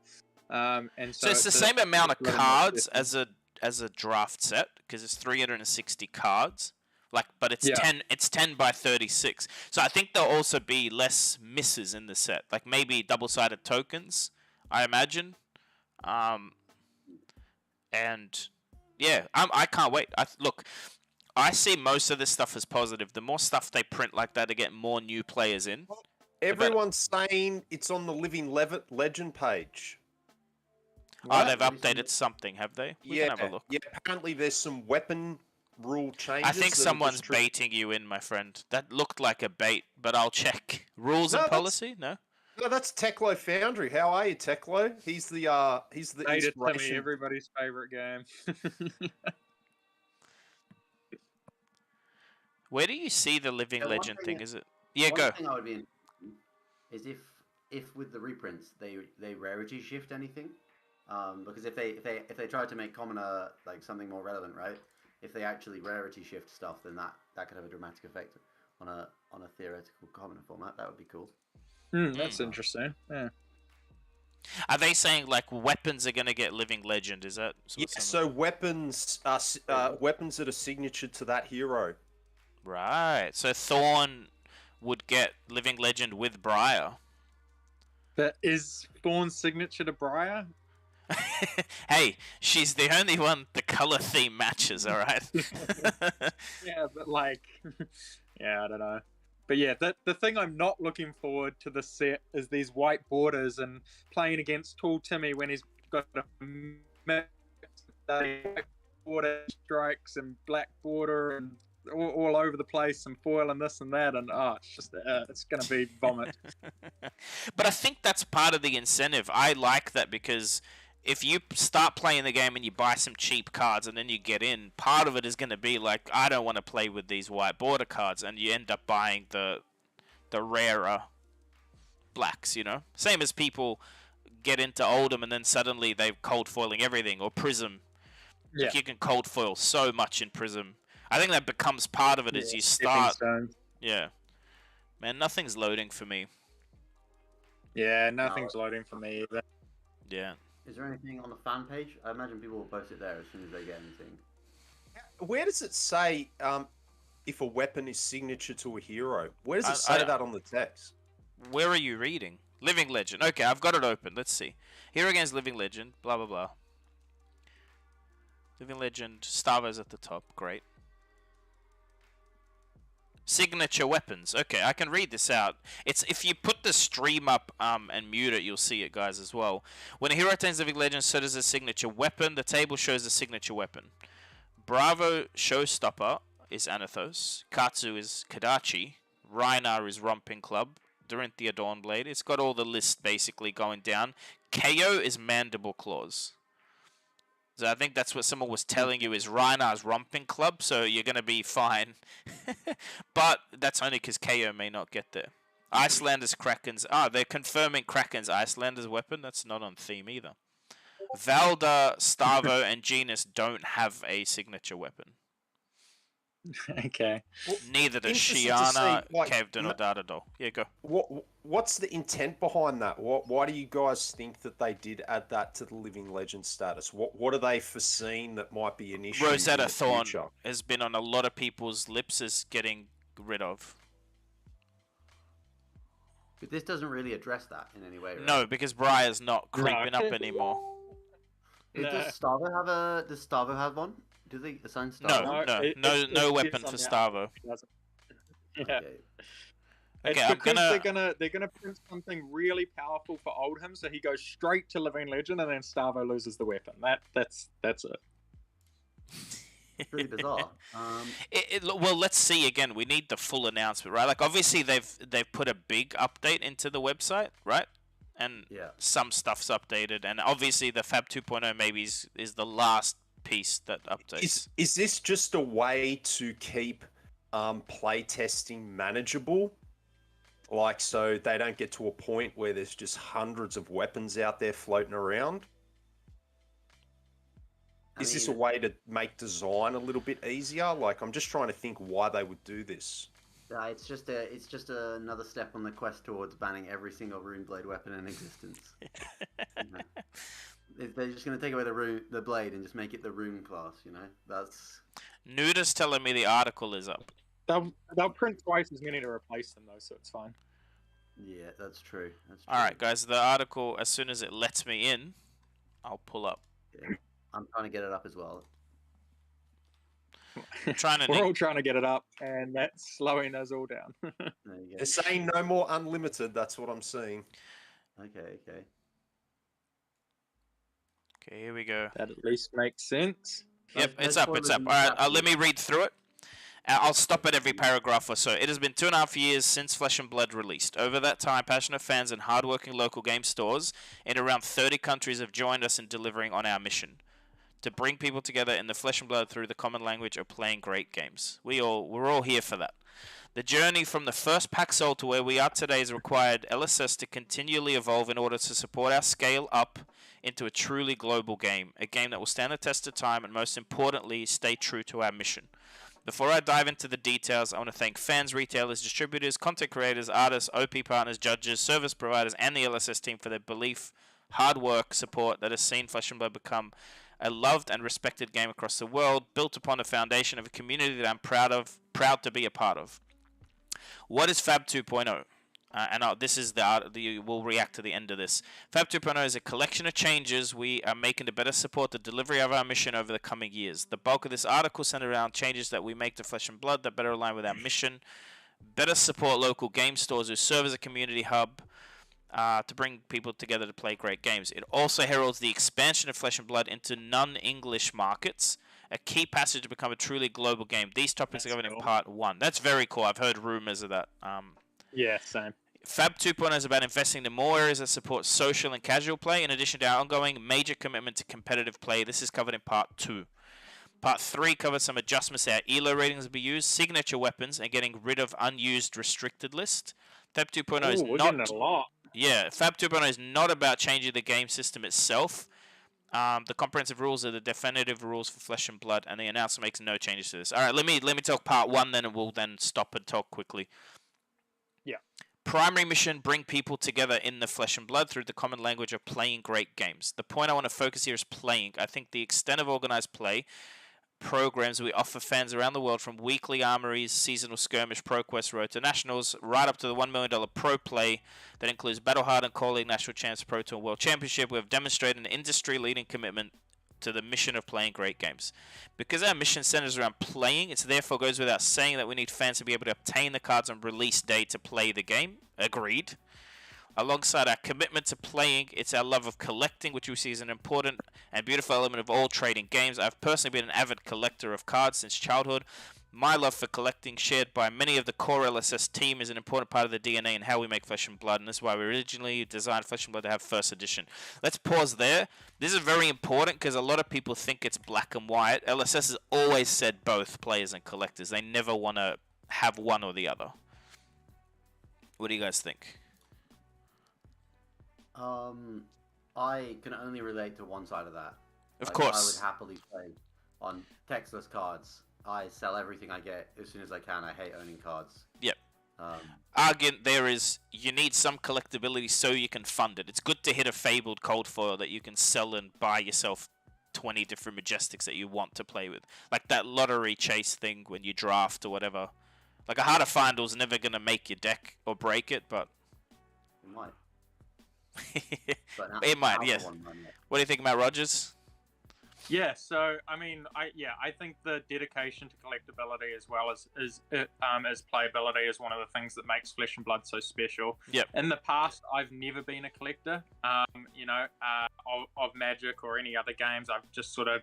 and So it's the a- same amount of it's really cards nice. as a draft set because it's 360 cards. Like, but it's Yeah. 10. It's 10 by 36. So I think there'll also be less misses in the set. Like maybe double-sided tokens, I imagine. And yeah, I can't wait. Look, I see most of this stuff as positive. The more stuff they print like that to get more new players in. Everyone's saying it's on the Living Legend page. Oh, they've What? updated something, have they? We Yeah, can have a look. yeah. Apparently, there's some weapon rule changes. I think that are someone's just baiting you in, my friend. That looked like a bait, but I'll check. Rules No, and that's- policy? No? No, that's Teklo Foundry. How are you, Teklo? He's the Made it to me, inspiration. everybody's favorite game. Where do you see the Living Yeah, one Legend thing- thing? Is it? Yeah, One go. thing I would be interested in is if with the reprints they rarity shift anything, because if they try to make commoner like something more relevant, right? If they actually rarity shift stuff, then that could have a dramatic effect on a theoretical commoner format. That would be cool. That's interesting. Yeah. Are they saying like weapons are gonna get Living Legend? Is that? Yeah, something- so weapons are weapons that are signature to that hero. Right. So Thorn would get Living Legend with Briar. But is Thorn's signature to Briar? Hey, she's the only one the color theme matches. All right. Yeah, but like, yeah, I don't know. But yeah, the thing I'm not looking forward to the set is these white borders and playing against Tall Timmy when he's got a mix of white border strikes and black border and all over the place and foil and this and that, and it's just it's gonna be vomit. But I think that's part of the incentive. I like that because if you start playing the game and you buy some cheap cards and then you get in, part of it is going to be like, I don't want to play with these white border cards, and you end up buying the rarer blacks, you know? Same as people get into Oldham and then suddenly they're cold foiling everything, or Prism. Yeah. Like you can cold foil so much in Prism. I think that becomes part of it as you start. Yeah. Man, nothing's loading for me. Yeah, nothing's loading for me either. Yeah. Is there anything on the fan page? I imagine people will post it there as soon as they get anything. Where does it say if a weapon is signature to a hero? Where does it say that on the text? Where are you reading? Living Legend. Okay, I've got it open. Let's see. Hero against Living Legend. Blah, blah, blah. Living Legend. Stavo's at the top. Great. Signature weapons. Okay, I can read this out. It's if you put the stream up and mute it, you'll see it, guys, as well. When a hero attains Living Legend, so does a signature weapon. The table shows the signature weapon. Bravo Showstopper is Anathos. Katsu is Kadachi. Rhinar is Romping Club. Dorinthia Dawnblade. It's got all the list basically going down. KO is Mandible Claws. So I think that's what someone was telling you is Rhinar's Romping Club, so you're going to be fine. But that's only because KO may not get there. Icelander's Kraken's... they're confirming Kraken's Icelander's weapon. That's not on theme either. Valda, Stavo, and Genus don't have a signature weapon. Okay. Well, Neither does interesting to Shiana, see, like, Kevden, or Datadol. Yeah, go. What's the intent behind that? Why do you guys think that they did add that to the Living Legend status? What are they foreseen that might be an issue? Rosetta in the Thorn future? has been on a lot of people's lips as getting rid of. But this doesn't really address that in any way, right? No, because Briar's not creeping up anymore. Does Stavo have one? Do they assign Stavo? No weapon for Stavo. Yeah. Okay. It's Okay, because they're gonna print something really powerful for Oldhim, so he goes straight to Living Legend, and then Stavo loses the weapon. That's it. It's really bizarre. Well, let's see again. We need the full announcement, right? Like, obviously they've put a big update into the website, right? And some stuff's updated, and obviously the FAB 2.0 maybe is the last piece that updates. Is this just a way to keep play testing manageable? Like, so they don't get to a point where there's just hundreds of weapons out there floating around? Is this a way to make design a little bit easier? Like, I'm just trying to think why they would do this. It's just another step on the quest towards banning every single Runeblade weapon in existence. They're just going to take away the blade and just make it the rune class, you know? That's... Nuda's telling me the article is up. They'll print twice as many to replace them, though, so it's fine. Yeah, that's true. Alright, guys, the article, as soon as it lets me in, I'll pull up. Yeah. I'm trying to get it up as well. We're all trying to get it up, and that's slowing us all down. They're saying no more unlimited, that's what I'm seeing. Okay. Okay, here we go. That at least makes sense. Yep, it's up. Alright, let me read through it. I'll stop at every paragraph or so. It has been 2.5 years since Flesh and Blood released. Over that time, passionate fans and hardworking local game stores in around 30 countries have joined us in delivering on our mission to bring people together in the Flesh and Blood through the common language of playing great games. We're all here for that. The journey from the first pack sold to where we are today has required LSS to continually evolve in order to support our scale up into a truly global game, a game that will stand the test of time and most importantly, stay true to our mission. Before I dive into the details, I want to thank fans, retailers, distributors, content creators, artists, OP partners, judges, service providers, and the LSS team for their belief, hard work, support that has seen Flesh and Blood become a loved and respected game across the world, built upon a foundation of a community that I'm proud to be a part of. What is FAB 2.0? This is we'll react to the end of this. FAB 2.0 is a collection of changes we are making to better support the delivery of our mission over the coming years. The bulk of this article centered around changes that we make to Flesh and Blood that better align with our mission, better support local game stores who serve as a community hub to bring people together to play great games. It also heralds the expansion of Flesh and Blood into non-English markets, a key passage to become a truly global game. These topics are covered in part 1. That's very cool. I've heard rumors of that. Yeah, same. FAB 2.0 is about investing in more areas that support social and casual play, in addition to our ongoing major commitment to competitive play. This is covered in Part 2. Part 3 covers some adjustments to how ELO ratings will be used, signature weapons, and getting rid of unused restricted list. FAB 2.0 is not... a lot. Yeah, FAB 2.0 is not about changing the game system itself. The comprehensive rules are the definitive rules for Flesh and Blood, and the announcer makes no changes to this. All right, let me talk part 1, then and we'll then stop and talk quickly. Yeah. Primary mission: bring people together in the Flesh and Blood through the common language of playing great games. The point I want to focus here is playing. I think the extent of organized play programs we offer fans around the world, from weekly armories, seasonal skirmish, ProQuest, Road to Nationals, right up to the $1 million pro play that includes Battle Hardened, Core League, National Champs, Pro Tour, World Championship. We have demonstrated an industry-leading commitment to the mission of playing great games. Because our mission centers around playing, it therefore goes without saying that we need fans to be able to obtain the cards on release day to play the game. Agreed. Alongside our commitment to playing, it's our love of collecting, which we see as an important and beautiful element of all trading games. I've personally been an avid collector of cards since childhood. My love for collecting, shared by many of the core LSS team, is an important part of the DNA and how we make Flesh and Blood, and this is why we originally designed Flesh and Blood to have first edition. Let's pause there. This is very important because a lot of people think it's black and white. LSS has always said both players and collectors. They never want to have one or the other. What do you guys think? I can only relate to one side of that. Of Like, course. I would happily play on textless cards. I sell everything I get as soon as I can. I hate owning cards. Yep. Argument there is, you need some collectability so you can fund it. It's good to hit a fabled cold foil that you can sell and buy yourself 20 different Majestics that you want to play with. Like that lottery chase thing when you draft or whatever. Like a Heart of Findle's never going to make your deck or break it, but... It might. It might, yes. What do you think, Matt Rogers? Yeah, so I mean, I think the dedication to collectability as well as playability is one of the things that makes Flesh and Blood so special. Yep. In the past, I've never been a collector, of Magic or any other games. I've just sort of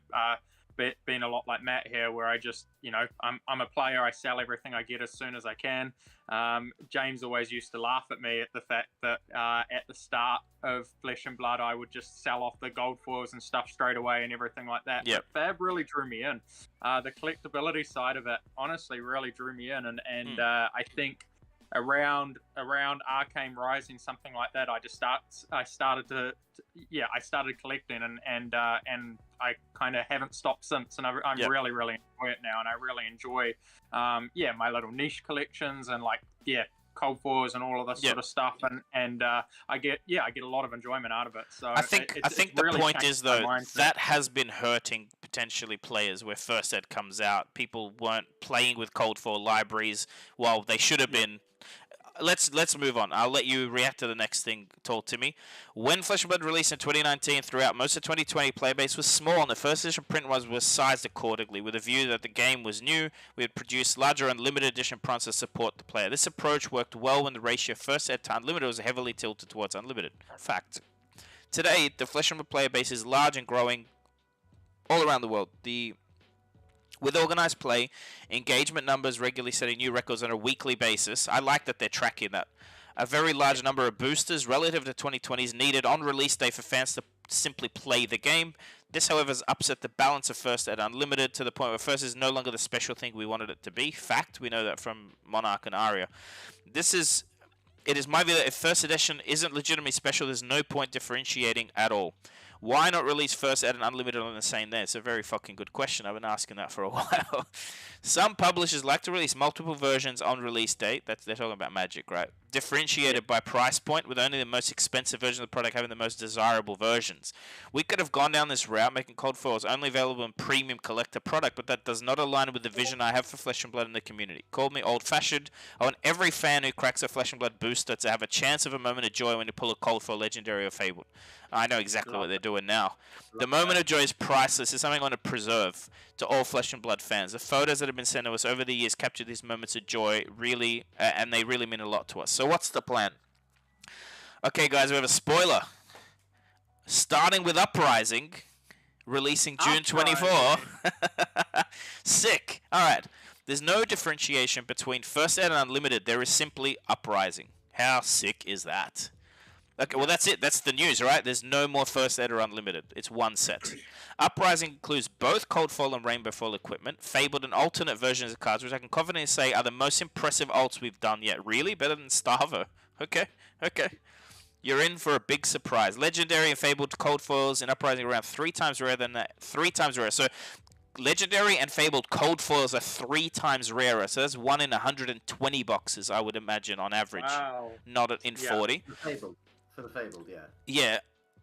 been a lot like Matt here, where I just, I'm a player. I sell everything I get as soon as I can. James always used to laugh at me at the fact that at the start of Flesh and Blood, I would just sell off the gold foils and stuff straight away and everything like that. Yep. But Fab really drew me in. The collectability side of it, honestly, really drew me in, and I think around Arcane Rising, something like that, I started collecting, and I kind of haven't stopped since, and I'm Yep. really enjoy it now, and I really enjoy my little niche collections and cold fours and all of this Yep. sort of stuff, and I get a lot of enjoyment out of it. So I think the really point changed is, my though, mindset. that has been hurting potentially players where First Ed comes out. People weren't playing with cold foil libraries while they should have been. Let's move on. I'll let you react to the next thing told to me. When Flesh and Blood released in 2019, throughout most of 2020, player base was small, and the first edition print was sized accordingly, with a view that the game was new. We had produced larger and limited edition prints to support the player. This approach worked well when the ratio First Ed to Unlimited was heavily tilted towards Unlimited. Fact. Today, the Flesh and Blood player base is large and growing all around the world. With organized play, engagement numbers regularly setting new records on a weekly basis. I like that they're tracking that. A very large number of boosters relative to 2020 is needed on release day for fans to simply play the game. This, however, has upset the balance of First at Unlimited to the point where First is no longer the special thing we wanted it to be. Fact, we know that from Monarch and Aria. It is my view that if First Edition isn't legitimately special, there's no point differentiating at all. Why not release First Ed and Unlimited on the same day? It's a very fucking good question. I've been asking that for a while. Some publishers like to release multiple versions on release date. They're talking about Magic, right? Differentiated by price point, with only the most expensive version of the product having the most desirable versions. We could have gone down this route, making cold foils only available in premium collector product, but that does not align with the vision I have for Flesh and Blood in the community. Call me old-fashioned. I want every fan who cracks a Flesh and Blood booster to have a chance of a moment of joy when you pull a cold foil, legendary or fabled. I know exactly what they're doing now. The moment of joy is priceless. It's something I want to preserve to all Flesh and Blood fans. The photos that have been sent to us over the years capture these moments of joy, really, and they really mean a lot to us. So what's the plan? Okay, guys, we have a spoiler. Starting with Uprising, releasing June 24. Sick. All right. There's no differentiation between First Ed and Unlimited. There is simply Uprising. How sick is that? Okay, well, that's it. That's the news, right? There's no more First Ed or Unlimited. It's one set. Uprising includes both Cold Foil and Rainbow Foil equipment, fabled and alternate versions of cards, which I can confidently say are the most impressive alts we've done yet. Really? Better than Starvo? Okay. You're in for a big surprise. Legendary and Fabled cold foils in Uprising around 3 times rarer than that. 3 times rarer. So Legendary and Fabled cold foils are 3 times rarer. So that's 1 in 120 boxes, I would imagine, on average. Wow. Not in 40. For the Fabled, yeah. Yeah.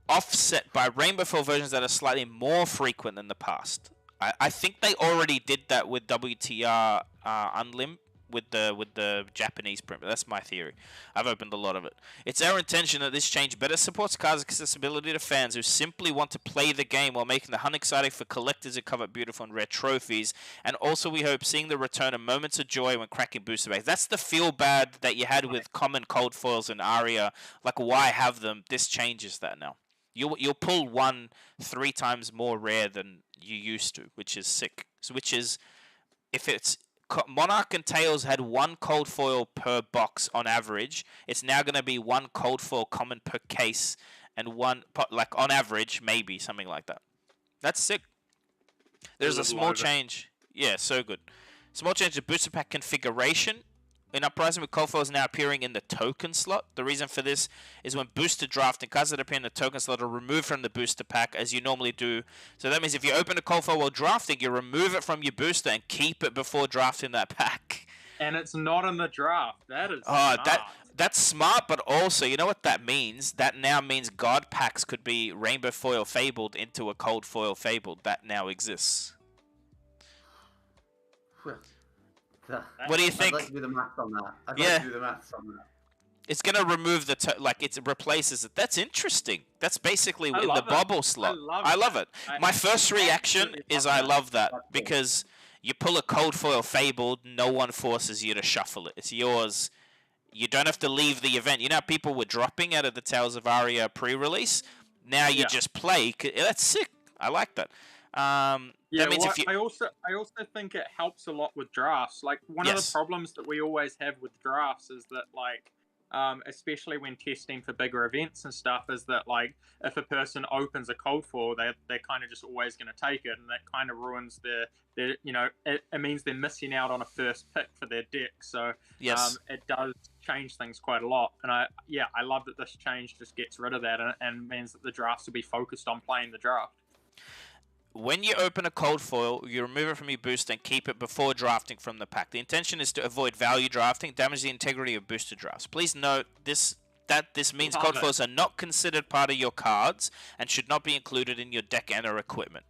Offset by rainbow foil versions that are slightly more frequent than the past. I think they already did that with WTR Unlim with the Japanese print, but that's my theory. I've opened a lot of it. It's our intention that this change better supports cards' accessibility to fans who simply want to play the game while making the hunt exciting for collectors who covet beautiful and rare trophies. And also we hope seeing the return of moments of joy when cracking booster bags. That's the feel bad that you had with common cold foils and Aria. Like, why have them? This changes that now. You'll pull 1 3 times more rare than you used to, which is sick. So, which is, if it's Monarch and Tails had 1 cold foil per box on average, it's now going to be 1 cold foil common per case, and 1 like on average, maybe something like that. That's sick. There's a small change. Yeah, so good. Small change to booster pack configuration. In Uprising, with cold foils now appearing in the token slot. The reason for this is when booster drafting, cards that appear in the token slot are removed from the booster pack as you normally do. So that means if you open a cold foil while drafting, you remove it from your booster and keep it before drafting that pack. And it's not in the draft. That is smart. That's smart, but also, you know what that means? That now means God packs could be Rainbow Foil Fabled into a Cold Foil Fabled. That now exists. What do you think? I'd like to do the maths on that. It's going to remove the... it replaces it. That's interesting. That's basically in the bubble slot. I love it. My first reaction is I love that. Because you pull a cold foil Fabled, no one forces you to shuffle it. It's yours. You don't have to leave the event. You know how people were dropping out of the Tales of Aria pre-release? Now you just play. That's sick. I like that. That means if you... I also think it helps a lot with drafts. Like, one of the problems that we always have with drafts is that, like, especially when testing for bigger events and stuff, is that, like, if a person opens a cold foil, they're kind of just always going to take it, and that kind of ruins their you know, it means they're missing out on a first pick for their deck. So it does change things quite a lot. And I love that this change just gets rid of that and means that the drafts will be focused on playing the draft. When you open a cold foil, you remove it from your booster and keep it before drafting from the pack. The intention is to avoid value drafting, damage the integrity of booster drafts. Please note this means cold foils are not considered part of your cards and should not be included in your deck and or equipment.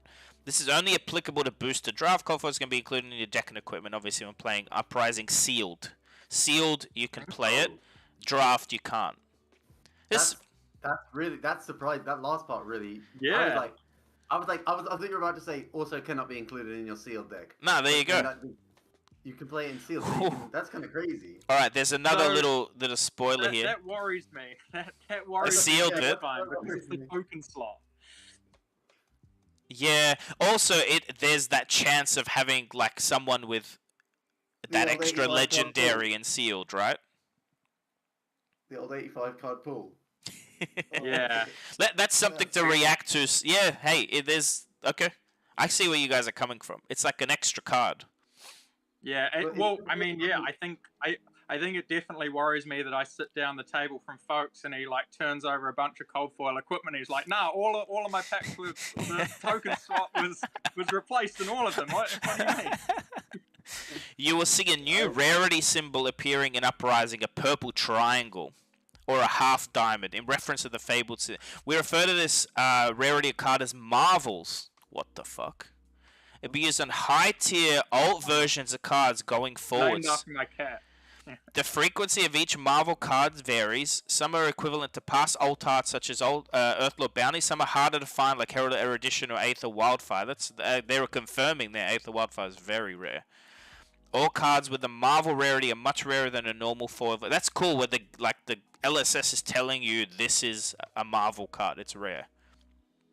This is only applicable to booster draft. Cold foils can be included in your deck and equipment, obviously, when playing Uprising Sealed. Sealed, you can play it. Draft, you can't. That's surprising. That last part really... Yeah. I think you were about to say also cannot be included in your sealed deck. No, there you go. You can play it in sealed. That's kind of crazy. All right, there's another little spoiler here. That worries me. That worries me. Sealed bit. Because it's the token slot. Yeah. Also, there's that chance of having like someone with that extra legendary and sealed, right? The old 85 card pool. Yeah. That's something to react to. Yeah, hey, it is... Okay. I see where you guys are coming from. It's like an extra card. Yeah, I think it definitely worries me that I sit down the table from Foulkes and he, like, turns over a bunch of cold foil equipment. He's like, nah, all of my packs with the token slot was replaced in all of them. What do you mean? You will see a new rarity symbol appearing in Uprising, a purple triangle. Or a half diamond, in reference to the Fabled. We refer to this rarity card as Marvels. What the fuck? It'll be used on high-tier alt versions of cards going forwards. Knocking my cat. The frequency of each Marvel card varies. Some are equivalent to past alt arts, such as Earthlord Bounty. Some are harder to find, like Herald of Erudition or Aether Wildfire. They were confirming that Aether Wildfire is very rare. All cards with the Marvel rarity are much rarer than a normal foil. That's cool. Where the LSS is telling you this is a Marvel card. It's rare.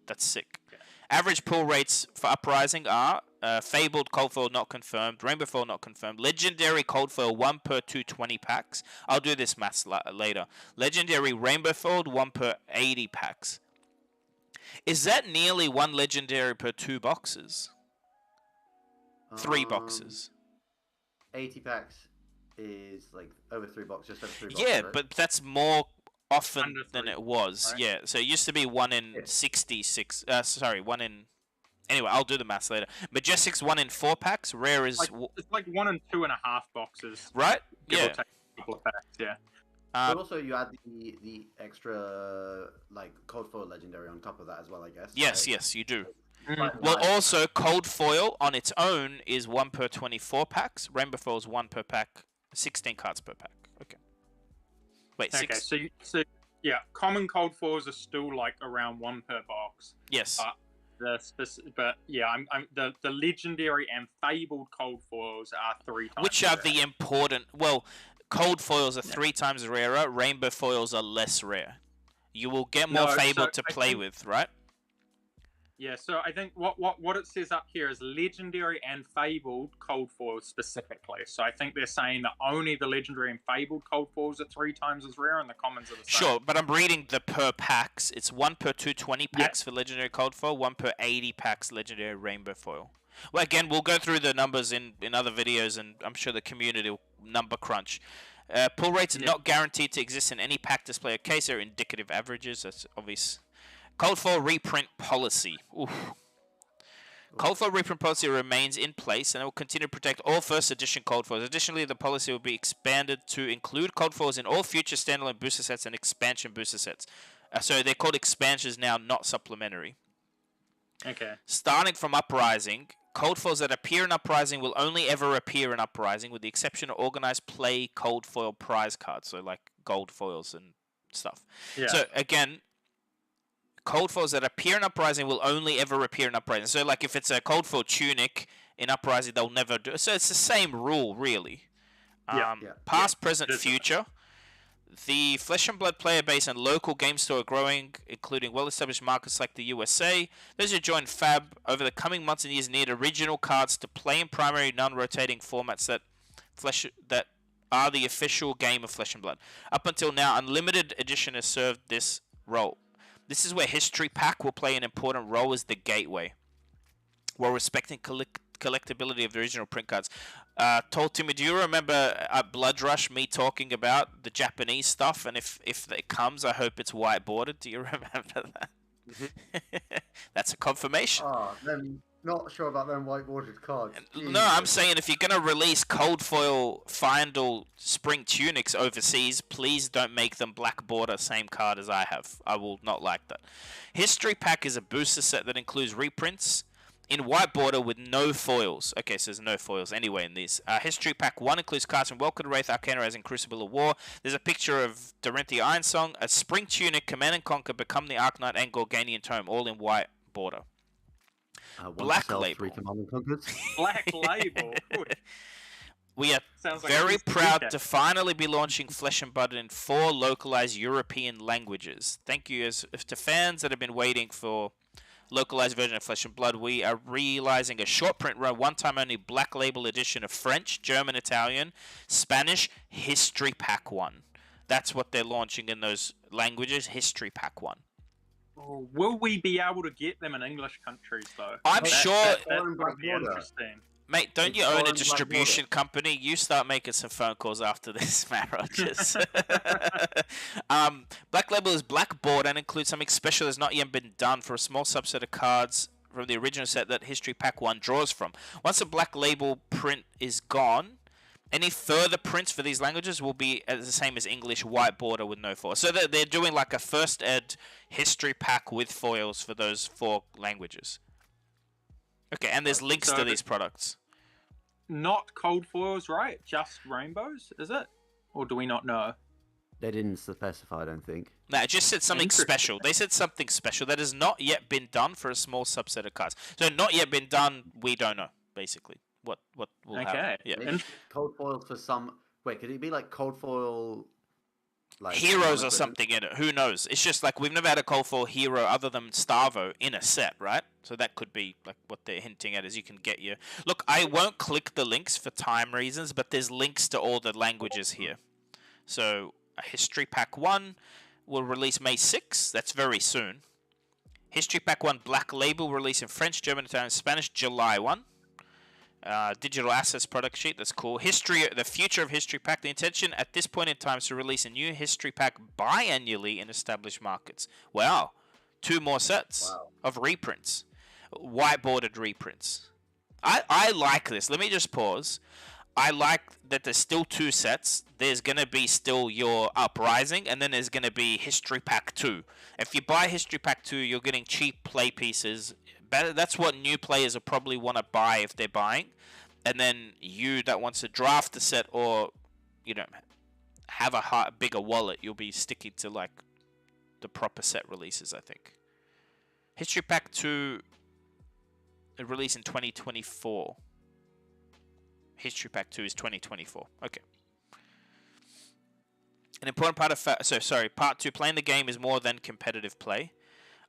That's sick. Okay. Average pull rates for Uprising are Fabled Cold Foil not confirmed, Rainbow Foil not confirmed, Legendary Cold Foil 1 per 220 packs. I'll do this maths later. Legendary Rainbow Foil 1 per 80 packs. Is that nearly 1 Legendary per 2 boxes? 3 boxes. 80 packs is like over 3 boxes, just over 3 boxes. Yeah, right? but that's more often Under than 3, it was. right? Yeah, so it used to be 1 in Yeah. 66. Sorry, 1 in. Anyway, I'll do the maths later. Majestic's 1 in 4 packs. Rare is It's like 1 in 2.5 boxes, right. give Yeah. or take a couple of packs. Yeah. But also you add the extra like cold foil legendary on top of that as well, I guess. Yes, right? yes, you do. Quite Well, nice. also cold foil on its own is 1 per 24 packs. Rainbow foil is 1 per pack. 16 cards per pack. Okay. Wait, Okay, 6. so yeah, common cold foils are still like around 1 per box. Yes. But yeah, the legendary and fabled cold foils are 3 times. Which are rarer. the important? Well, cold foils are 3 times rarer. Rainbow foils are less rare. You will get more No, Fable so to I play think- with, right? Yeah, so I think what it says up here is legendary and fabled cold foils specifically. So I think they're saying that only the legendary and fabled cold foils are 3 times as rare, and the commons are the same. Sure, but I'm reading the per packs. It's 1 per 220 packs for legendary cold foil, 1 per 80 packs legendary rainbow foil. Well, again, we'll go through the numbers in other videos, and I'm sure the community will number crunch. Pull rates are Yeah. not guaranteed to exist in any pack display or case. They're indicative averages. That's obvious. Cold foil reprint policy. Oof. Cold foil reprint policy remains in place and it will continue to protect all first edition cold foils. Additionally, the policy will be expanded to include cold foils in all future standalone booster sets and expansion booster sets. So they're called expansions now, not supplementary. Okay. Starting from Uprising, cold foils that appear in Uprising will only ever appear in Uprising, with the exception of organized play cold foil prize cards, so like gold foils and stuff. Yeah. So again, cold foils that appear in Uprising will only ever appear in Uprising. So like if it's a cold foil tunic in Uprising, they'll never do it. So it's the same rule, really. Yeah. Past, present, It is. future. The Flesh and Blood player base and local game store are growing, including well-established markets like the USA. Those who join FAB over the coming months and years need original cards to play in primary non-rotating formats that are the official game of Flesh and Blood. Up until now, Unlimited Edition has served this role. This is where History Pack will play an important role as the gateway, while respecting collectability of the original print cards. Told Timmy, do you remember at Blood Rush me talking about the Japanese stuff? And if it comes, I hope it's white bordered. Do you remember that? That's a confirmation. Oh, then not sure about them whiteboarded cards. No, I'm Jesus. saying if you're gonna release cold foil Findle spring tunics overseas, please don't make them black border same card as I have. I will not like that. History Pack is a booster set that includes reprints in white border with no foils. Okay, so there's no foils anyway in these. History Pack 1 includes cards from Welcome to Wraith, Arcana Rise, and Crucible of War. There's a picture of Dorinthia Ironsong, a Spring Tunic, Command and Conquer, Become the Arc Knight, and Gorganian Tome, all in white border. One Black to sell, label. 3 Command and Conquers. Black label. Ooh, We are sounds like very a proud UK. to finally be launching Flesh and Blood in 4 localized European languages. Thank you to fans that have been waiting for localized version of Flesh and Blood. We are realizing a short print run, one-time only black label edition of French, German, Italian, Spanish History Pack 1. That's what they're launching in those languages, History Pack 1. Oh, will we be able to get them in English countries though? I'm That- sure- that's Foreign gonna be black border. interesting. Mate, don't It's you own a foreign black distribution company? You start making some phone calls after this, Matt Rogers. Black Label is black board and includes something special that's not yet been done for a small subset of cards from the original set that History Pack 1 draws from. Once the Black Label print is gone, any further prints for these languages will be the same as English, white border with no foil. So they're doing like a first ed History Pack with foils for those 4 languages. Okay, and there's links So to the- these products. Not cold foils, right? Just rainbows, is it? Or do we not know? They didn't specify, I don't think. No, it just said something Interesting. special. They said something special that has not yet been done for a small subset of cards. So not yet been done, we don't know, basically. What will happen. Okay. Yeah. Maybe cold foils for some. Wait, could it be like cold foil? Like Heroes or non-equivalent? something in it. Who knows? It's just like we've never had a cold foil hero other than Starvo in a set, right? So that could be like what they're hinting at is you can get your... Look, I won't click the links for time reasons, but there's links to all the languages here. So History Pack 1 will release May 6th. That's very soon. History Pack 1 Black Label will release in French, German, Italian, Spanish, July 1. Digital assets product sheet. That's cool. History, the future of History Pack. The intention at this point in time is to release a new History Pack biannually in established markets. Wow. 2 more sets of reprints. Whiteboarded reprints. I like this. Let me just pause. I like that there's still 2 sets. There's going to be still your Uprising, and then there's going to be History Pack 2. If you buy History Pack 2, you're getting cheap play pieces. That's what new players will probably want to buy if they're buying. And then you that wants to draft the set or, you know, have a bigger wallet, you'll be sticking to, like, the proper set releases, I think. History Pack 2 release in 2024. History Pack 2 is 2024. Okay. An important part of part 2, playing the game is more than competitive play.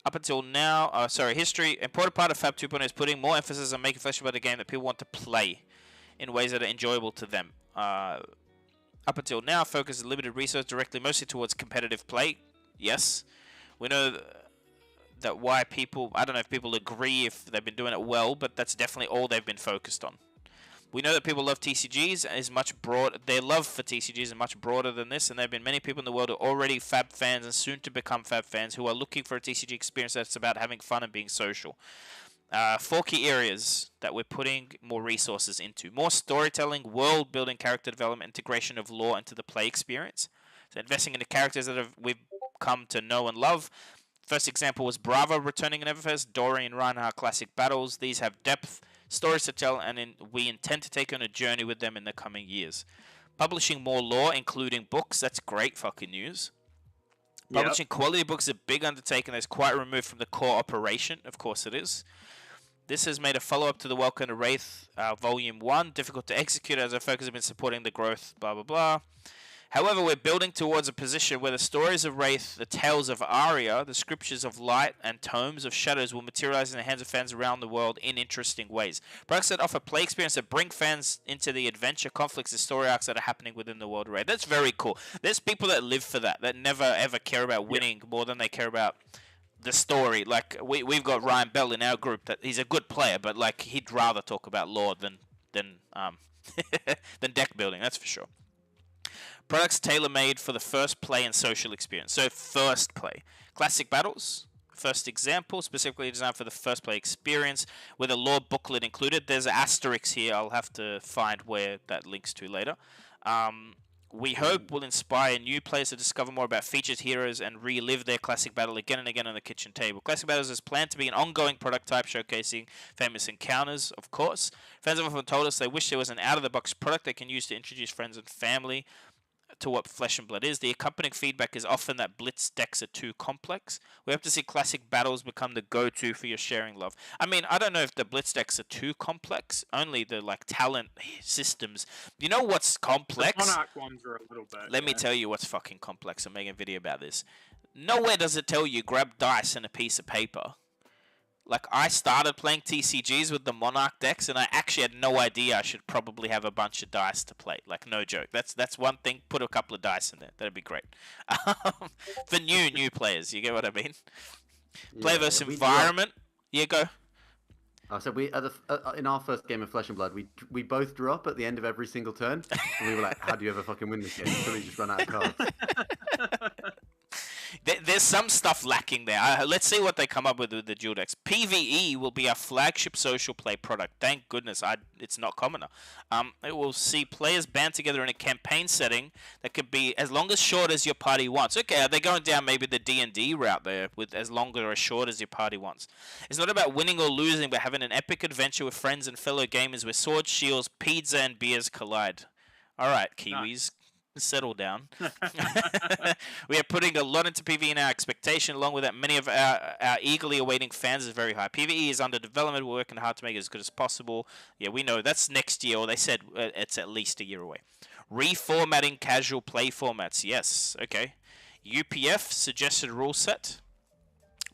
Up until now, important part of FAB 2.0 is putting more emphasis on making Flesh about a game that people want to play in ways that are enjoyable to them. Up until now, focus is limited resource directly mostly towards competitive play. Yes. We know that why people, I don't know if people agree if they've been doing it well, but that's definitely all they've been focused on. We know that people love TCGs is much broad. Their love for TCGs is much broader than this, and there have been many people in the world who are already FAB fans and soon to become FAB fans who are looking for a TCG experience that's about having fun and being social. 4 key areas that we're putting more resources into: more storytelling, world building, character development, integration of lore into the play experience. So investing in the characters that we've come to know and love. First example was Bravo returning in Everfest, Dory and Reinhardt classic battles. These have depth, stories to tell, and we intend to take on a journey with them in the coming years. Publishing more lore, including books. That's great fucking news. Publishing quality books is a big undertaking that's quite removed from the core operation. Of course it is. This has made a follow-up to the Welcome to Wraith Volume 1 difficult to execute as our focus has been supporting the growth, blah, blah, blah. However, we're building towards a position where the stories of Wraith, the tales of Arya, the scriptures of light, and tomes of shadows will materialize in the hands of fans around the world in interesting ways. Products that offer play experience that bring fans into the adventure, conflicts, and story arcs that are happening within the world of Wraith. That's very cool. There's people that live for that never ever care about winning more than they care about the story. Like, we've got Ryan Bell in our group that he's a good player, but like he'd rather talk about lore than than deck building, that's for sure. Products tailor-made for the first play and social experience. So first play. Classic battles. First example, specifically designed for the first play experience with a lore booklet included. There's asterisks here. I'll have to find where that links to later. We hope will inspire new players to discover more about featured heroes and relive their classic battle again and again on the kitchen table. Classic Battles is planned to be an ongoing product type showcasing famous encounters, of course. Fans have often told us they wish there was an out-of-the-box product they can use to introduce friends and family to what Flesh and Blood is. The accompanying feedback is often that Blitz decks are too complex. We hope to see classic battles become the go-to for your sharing love. I mean, I don't know if the Blitz decks are too complex. Only the like talent systems. You know what's complex? The Monarch ones are a little bit. Let me tell you what's fucking complex. I'm making a video about this. Nowhere does it tell you grab dice and a piece of paper. Like, I started playing TCGs with the Monarch decks, and I actually had no idea I should probably have a bunch of dice to play. Like, no joke. That's one thing. Put a couple of dice in there. That'd be great. For new players, you get what I mean? Play versus environment. Yeah, go. So we in our first game of Flesh and Blood, we both drew up at the end of every single turn, and we were like, "How do you ever fucking win this game?" Until we just run out of cards. There's some stuff lacking there. Let's see what they come up with the dual decks. PvE will be our flagship social play product. Thank goodness it's not commoner. It will see players band together in a campaign setting that could be as long as short as your party wants. Okay, are they going down maybe the D&D route there with as long or as short as your party wants? It's not about winning or losing, but having an epic adventure with friends and fellow gamers where swords, shields, pizza, and beers collide. All right, Kiwis. Nice. Settle down. We are putting a lot into PvE in our expectation. Along with that, many of our eagerly awaiting fans is very high. PvE is under development. We're working hard to make it as good as possible. Yeah, we know that's next year, or they said it's at least a year away. Reformatting casual play formats. Yes, okay. UPF suggested rule set.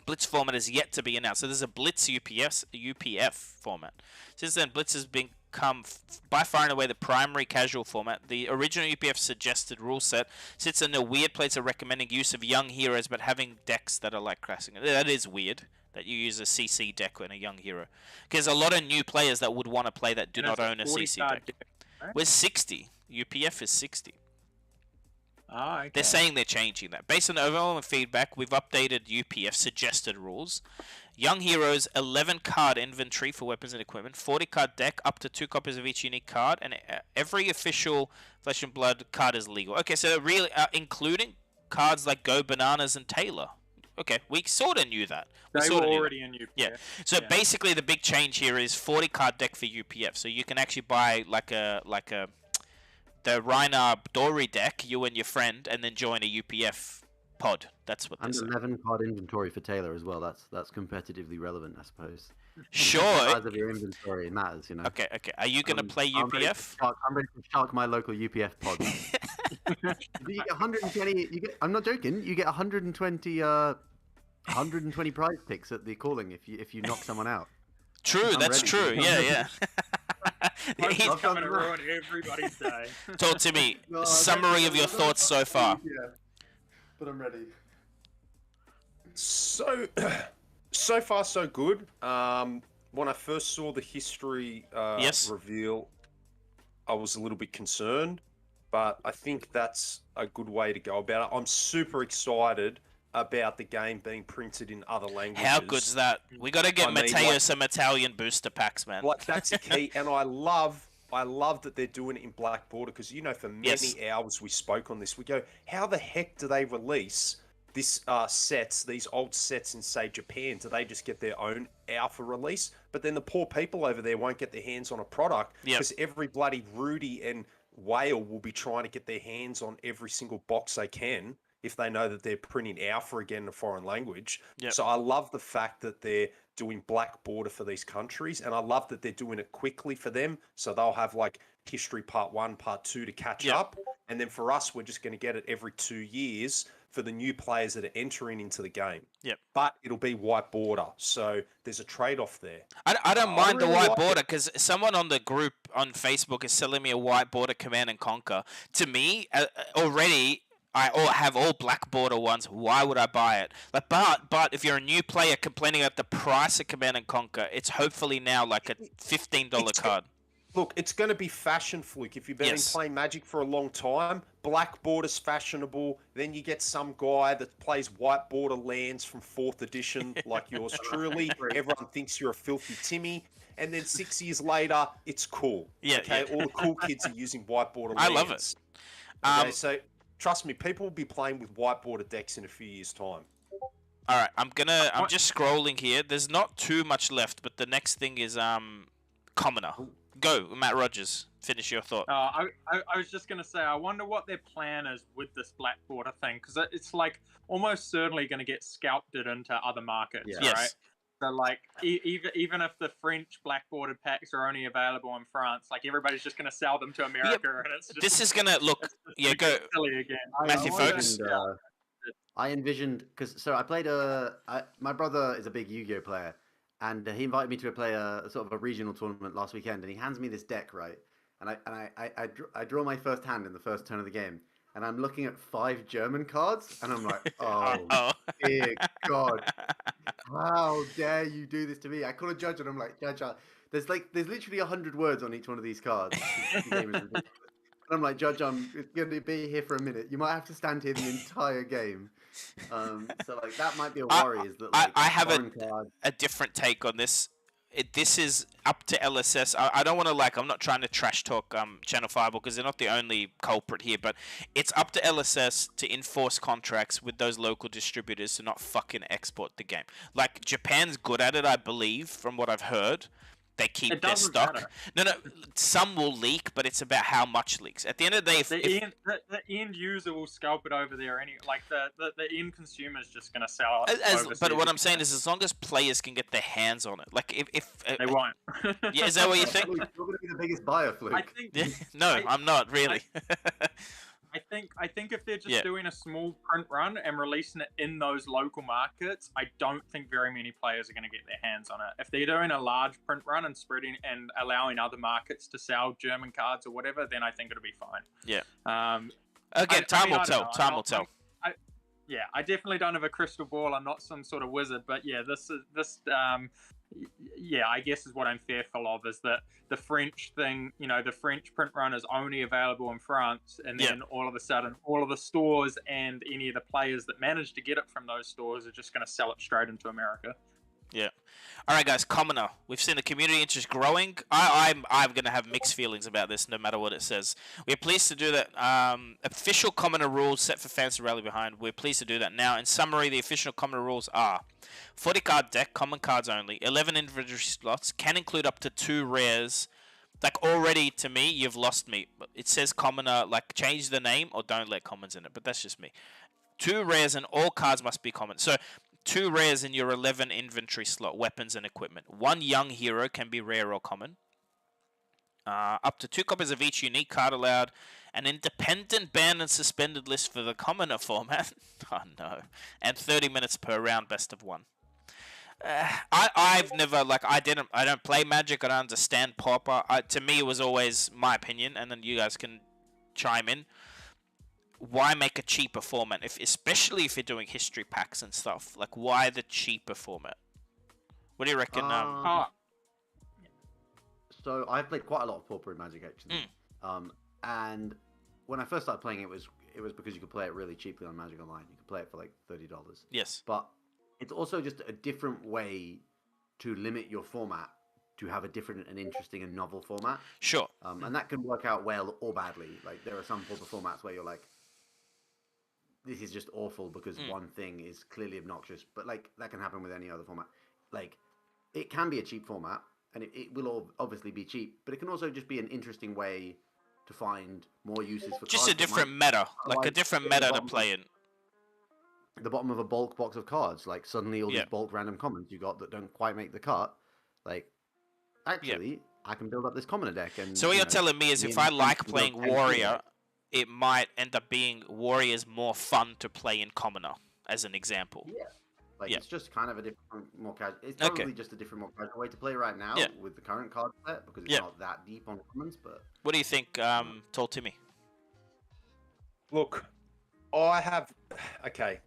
Blitz format is yet to be announced. So there's a Blitz UPF format. Since then, Blitz has become by far and away the primary casual format. The original UPF suggested rule set sits in a weird place of recommending use of young heroes but having decks that are like classic. That is weird. that you use a CC deck in a young hero. Because a lot of new players that would want to play that do not own a CC deck. Right? We're 60. UPF is 60. Oh, okay. They're saying they're changing that. Based on overall feedback, we've updated UPF suggested rules. Young Heroes, 11 card inventory for weapons and equipment, 40 card deck, up to 2 copies of each unique card, and every official Flesh and Blood card is legal. Okay, so really including cards like Go Bananas and Taylor. Okay, we sort of knew that. They were already in UPF. Yeah. So basically, the big change here is 40 card deck for UPF. So you can actually buy the Reiner Dory deck, you and your friend, and then join a UPF pod. That's what And they're saying. 11 card inventory for Taylor as well. That's competitively relevant, I suppose. Sure. The size of your inventory matters, you know. Okay. Are you gonna play UPF? I'm ready to shark my local UPF pod. You get 120. I'm not joking. You get 120 prize picks at the calling if you knock someone out. True. That's true. Yeah. He's coming to ruin everybody's day. Talk to me. Summary of your thoughts so far. Yeah, but I'm ready. So far so good. When I first saw the history reveal, I was a little bit concerned, but I think that's a good way to go about it. I'm super excited about the game being printed in other languages. How good's that? We gotta get Mateo some Italian booster packs, man. Like, that's the key, and I love that they're doing it in Black Border, because for many hours we spoke on this. We go, how the heck do they release these old sets in, say, Japan? Do they just get their own alpha release? But then the poor people over there won't get their hands on a product, because every bloody Rudy and Whale will be trying to get their hands on every single box they can if they know that they're printing alpha again in a foreign language. So I love the fact that they're doing Black Border for these countries, and I love that they're doing it quickly for them, so they'll have like history part 1, part 2 to catch up, and then for us, we're just going to get it every 2 years for the new players that are entering into the game. But it'll be white border, so there's a trade-off there. I don't mind the white border, because someone on the group on Facebook is selling me a white border Command and Conquer. To me, already, I have all black border ones. Why would I buy it? Like, but if you're a new player complaining about the price of Command and Conquer, it's hopefully now like a $15 card. Look, it's going to be fashion, Fluke. If you've been playing Magic for a long time, black border's fashionable. Then you get some guy that plays white border lands from 4th edition, like yours truly. Everyone thinks you're a filthy Timmy. And then 6 years later, it's cool. All the cool kids are using white border lands. I love it. Okay, so trust me, people will be playing with white border decks in a few years' time. All right, I'm just scrolling here. There's not too much left, but the next thing is Commoner. Go, Matt Rogers. Finish your thought. I was just going to say, I wonder what their plan is with this black border thing, because it's like almost certainly going to get scalped into other markets, right? So like, even if the French black bordered packs are only available in France, like everybody's just going to sell them to America, and it's just, this is going to look go silly again. Matthew Foulkes. I envisioned, because I played my brother is a big Yu-Gi-Oh player, and he invited me to play a sort of a regional tournament last weekend, and he hands me this deck, right? And I draw my first hand in the first turn of the game, and I'm looking at 5 German cards, and I'm like, oh, dear God, how dare you do this to me? I call a judge, and I'm like, Judge, there's literally 100 words on each one of these cards. The game is ridiculous. And I'm like, Judge, I'm going to be here for a minute. You might have to stand here the entire game. So like that might be a worry. Is that like, I have a different take on this. This is up to LSS. I don't want to I'm not trying to trash talk Channel Fireball, because they're not the only culprit here, but it's up to LSS to enforce contracts with those local distributors to not fucking export the game. Like, Japan's good at it, I believe, from what I've heard. They keep their stock. Matter. No, some will leak, but it's about how much leaks. At the end of the day, the end user will scalp it over there. The end consumer is just going to sell it. But what I'm saying is, as long as players can get their hands on it, like if they won't. Yeah, is that what you think? You're going to be the biggest buyer, Fluke. I think. I'm not really. I think if they're just doing a small print run and releasing it in those local markets, I don't think very many players are going to get their hands on it. If they're doing a large print run and spreading and allowing other markets to sell German cards or whatever, then I think it'll be fine. Again, time will tell. I definitely don't have a crystal ball. I'm not some sort of wizard, but yeah, I guess is what I'm fearful of is that the French thing, the French print run is only available in France, and then all of a sudden, all of the stores and any of the players that manage to get it from those stores are just going to sell it straight into America. Yeah. All right, guys. Commoner. We've seen the community interest growing. I'm going to have mixed feelings about this, no matter what it says. We're pleased to do that. Official Commoner rules set for fans to rally behind. We're pleased to do that now. In summary, the official Commoner rules are 40 card deck, common cards only, 11 inventory slots, can include up to 2 rares. Like, already, to me, you've lost me. It says Commoner, like, change the name or don't let commons in it, but that's just me. 2 rares and all cards must be common. So 2 rares in your 11 inventory slot, weapons and equipment. 1 young hero can be rare or common. Up to 2 copies of each unique card allowed. An independent banned and suspended list for the commoner format. Oh no. And 30 minutes per round, best of 1. I've never, like, I don't play Magic. I don't understand Pauper. To me, it was always my opinion, and then you guys can chime in. Why make a cheaper format, especially if you're doing history packs and stuff? Like, why the cheaper format? What do you reckon? So I've played quite a lot of Pauper in Magic, actually. And when I first started playing it was because you could play it really cheaply on Magic Online. You could play it for like $30. Yes. But it's also just a different way to limit your format to have a different and interesting and novel format. Sure. And that can work out well or badly. Like, there are some Pauper formats where you're like, this is just awful because one thing is clearly obnoxious. But, like, that can happen with any other format. Like, it can be a cheap format, and it will obviously be cheap, but it can also just be an interesting way to find more uses for just cards. A different meta. Like, a different meta to play in. The bottom of a bulk box of cards. Like, suddenly all these bulk random commons you got that don't quite make the cut. Like, actually, I can build up this commoner deck. And so what you're telling me is if I like playing Warrior, it might end up being Warrior's more fun to play in Commoner, as an example. Yeah. Like, it's just kind of a different, more casual... It's probably just a different, more casual way to play right now with the current card set, because it's not that deep on commons, but... What do you think, Tall Timmy? Look, I have... Okay,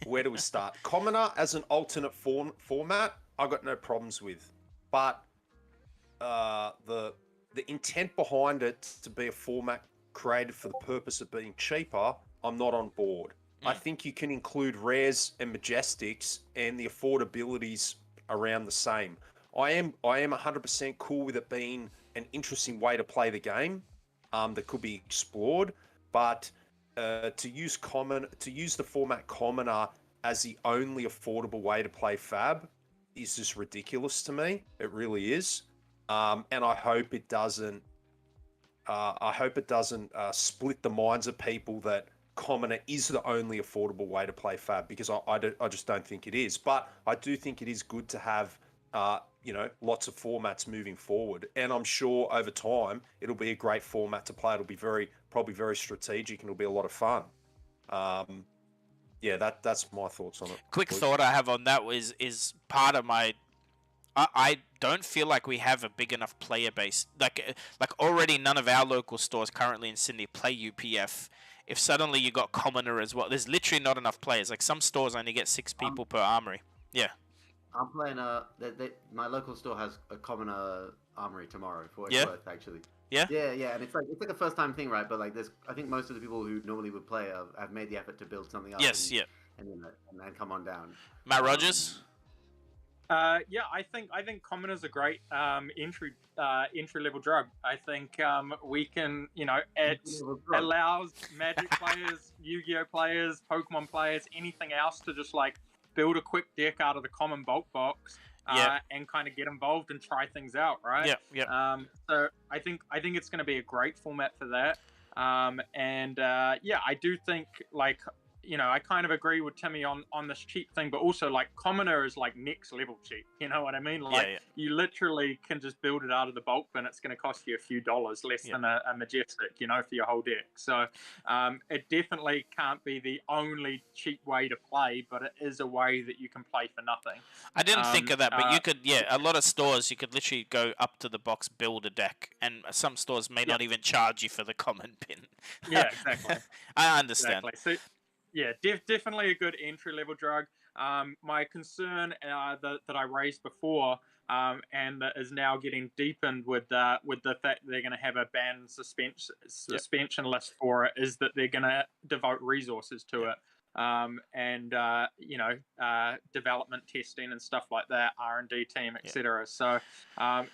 where do we start? Commoner as an alternate format, I've got no problems with. But the intent behind it to be a format created for the purpose of being cheaper, I'm not on board. I think you can include rares and majestics, and the affordability's around the same. I am 100% cool with it being an interesting way to play the game that could be explored, but to use the format Commoner as the only affordable way to play Fab is just ridiculous to me. It really is, and I hope it doesn't. Split the minds of people that Commoner is the only affordable way to play Fab, because I just don't think it is. But I do think it is good to have lots of formats moving forward, and I'm sure over time it'll be a great format to play. It'll be probably very strategic, and it'll be a lot of fun. That's my thoughts on it. Quick thought I have on that is part of my. I don't feel like we have a big enough player base. Like already none of our local stores currently in Sydney play UPF. If suddenly you got Commoner as well, there's literally not enough players. Like, some stores only get 6 people per armory. Yeah. I'm playing my local store has a Commoner armory tomorrow for what it's worth, actually. Yeah? Yeah, and it's like a first time thing, right? But like, I think most of the people who normally would play have made the effort to build something up. Yes, and then come on down. Matt Rogers? I think Commoner's a great entry level drug. I think we can, it allows Magic players, Yu-Gi-Oh players, Pokemon players, anything else to just like build a quick deck out of the common bulk box and kind of get involved and try things out, right? Yeah. So I think it's going to be a great format for that. I do think, like, I kind of agree with Timmy on this cheap thing, but also, like, Commoner is like next level cheap. You know what I mean? Like, you literally can just build it out of the bulk bin. It's going to cost you a few dollars less than a majestic, for your whole deck. So it definitely can't be the only cheap way to play, but it is a way that you can play for nothing. I didn't think of that, but you could, a lot of stores, you could literally go up to the box, build a deck, and some stores may not even charge you for the common bin. Yeah, exactly. I understand. Exactly. So, yeah, definitely a good entry level drug. My concern that I raised before, and that is now getting deepened with the fact that they're going to have a ban suspension list for it, is that they're going to devote resources to it. And development testing and stuff like that, R&D team, etc. So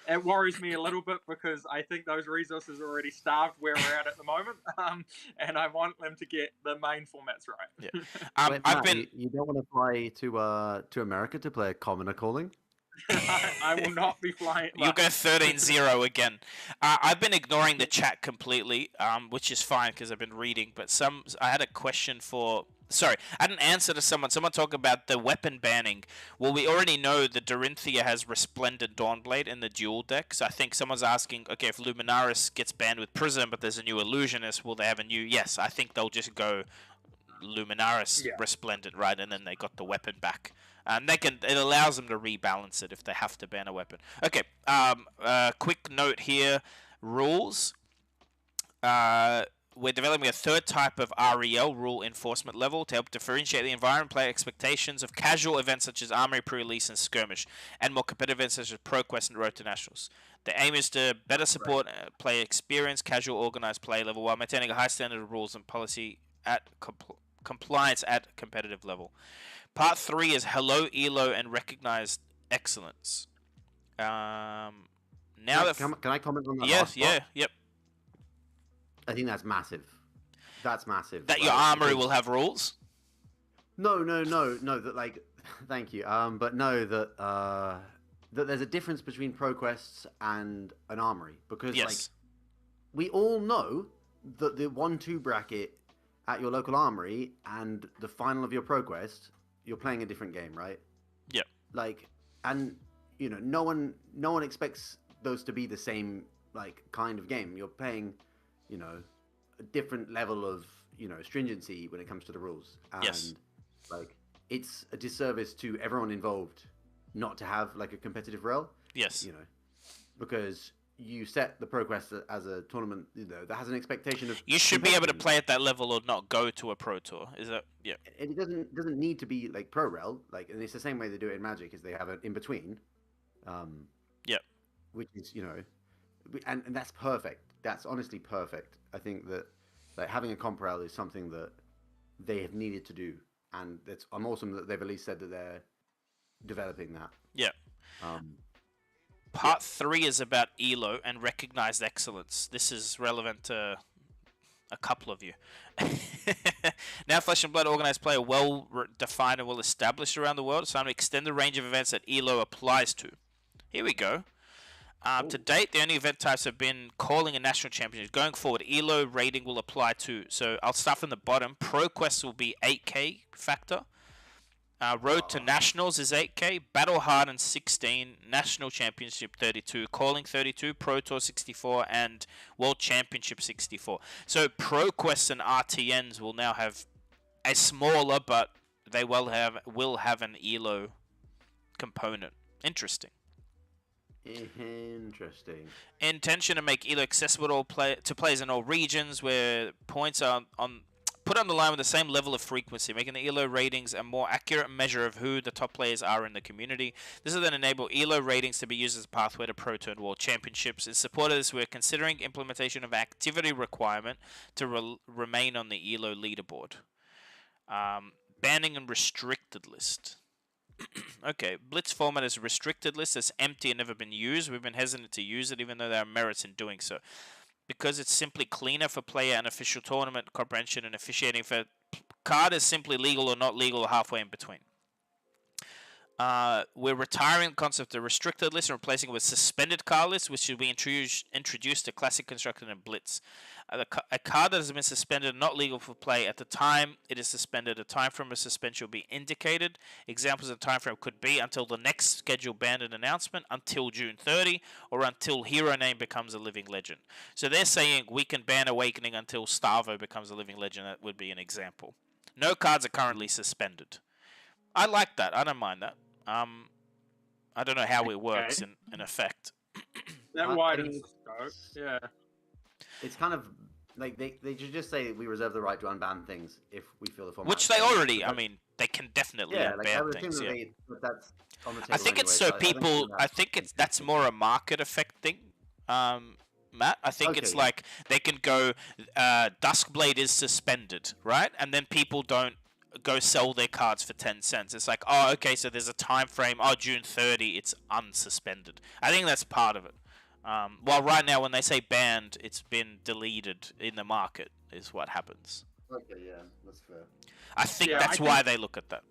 it worries me a little bit, because I think those resources are already starved where we're at the moment, and I want them to get the main formats right. Wait, you don't want to fly to America to play a Commoner Calling? I will not be flying. You go 13-0 again. I've been ignoring the chat completely, which is fine because I've been reading. But I had a question for. Sorry, I had an answer to someone. Someone talked about the weapon banning. Well, we already know that Dorinthia has Resplendent Dawnblade in the dual deck. So I think someone's asking, okay, if Luminaris gets banned with Prism, but there's a new Illusionist, will they have a new? Yes, I think they'll just go Luminaris Resplendent, right, and then they got the weapon back. And it allows them to rebalance it if they have to ban a weapon. Okay, quick note here. Rules. We're developing a third type of REL, rule enforcement level, to help differentiate the environment, player expectations of casual events such as Armory pre-release and Skirmish, and more competitive events such as ProQuest and Road to Nationals. The aim is to better support player experience, casual organized play level, while maintaining a high standard of rules and policy at compliance at competitive level. Part 3 is Hello, ELO, and Recognized Excellence. Can I comment on that? Yes, yep. I think that's massive. That's massive. That your armory will have rules? No. That thank you. But no, that there's a difference between ProQuests and an armory, because we all know that the 1-2 bracket at your local armory and the final of your ProQuest, you're playing a different game, right? Yep. And no one expects those to be the same kind of game. You're playing, a different level of stringency when it comes to the rules. And it's a disservice to everyone involved not to have a competitive rel. Yes. Because you set the ProQuest as a tournament, that has an expectation of. You should be able to play at that level or not go to a pro tour. Is that It doesn't need to be pro rel, and it's the same way they do it in Magic, is they have an in between. Which is and that's perfect. That's honestly perfect. I think that having a comp rel is something that they have needed to do, and I'm awesome that they've at least said that they're developing that. Yeah. Part 3 is about ELO and Recognized Excellence. This is relevant to a couple of you. Now Flesh and Blood organized play are well defined and well established around the world. It's time to extend the range of events that ELO applies to. Here we go. To date, the only event types have been calling and national championships. Going forward, ELO rating will apply to. So I'll start from the bottom. ProQuest will be 8k factor. Road to Nationals is 8k. Battle Hardened 16. National Championship 32. Calling 32. Pro Tour 64. And World Championship 64. So ProQuests and RTNs will now have a smaller, but they will have an ELO component. Interesting. Intention to make ELO accessible to players in all regions, where points are put on the line with the same level of frequency, making the ELO ratings a more accurate measure of who the top players are in the community. This will then enable ELO ratings to be used as a pathway to Pro Tour and World Championships. In support of this, we're considering implementation of activity requirement to remain on the ELO leaderboard. Banning and restricted list. Okay, Blitz format is a restricted list that's empty and never been used. We've been hesitant to use it, even though there are merits in doing so, because it's simply cleaner for player and official tournament comprehension and officiating. For card is simply legal or not legal, or halfway in between. We're retiring the concept of restricted list and replacing it with suspended card list, which should be introduced to Classic, Constructed, and Blitz. A card that has been suspended and not legal for play at the time it is suspended. A time frame of suspension will be indicated. Examples of time frame could be until the next scheduled ban and announcement, until June 30, or until hero name becomes a living legend. So they're saying we can ban Awakening until Starvo becomes a living legend. That would be an example. No cards are currently suspended. I like that. I don't mind that. I don't know how it works in effect. That widens scope. Yeah. It's kind of Like they should just say we reserve the right to unban things if we feel the format. Which they already. I mean, they can definitely yeah, like I unban would assume things. that, Yeah. that's on the table I think anyway, it's so I don't people. think I think that's more a market effect thing, Matt. I think it's Okay, like they can go, Duskblade is suspended, right? And then people don't go sell their cards for 10 cents. It's like, oh, okay, so there's a time frame. Oh, June 30, it's unsuspended. I think that's part of it. While right now, when they say banned, it's been deleted in the market, is what happens. Okay, yeah, that's fair. I think Yeah, that's why they look at that.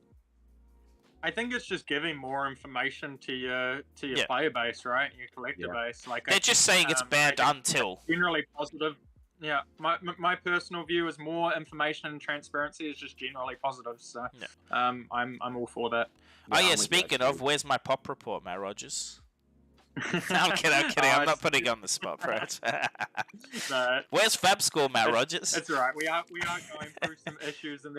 I think it's just giving more information to your Yeah. player base, right? Your collector Yeah. base. Like They're just saying it's banned I think until. generally positive. Yeah, my personal view is more information and transparency is just generally positive. So, Yeah. I'm all for that. Oh I'm yeah, with you, speaking actually. of, where's my pop report, Matt Rogers? No, I'm kidding. I'm not putting you on the spot, bro. No, Where's Fab score, Matt It's- Rogers? That's all right. We are going through some issues, and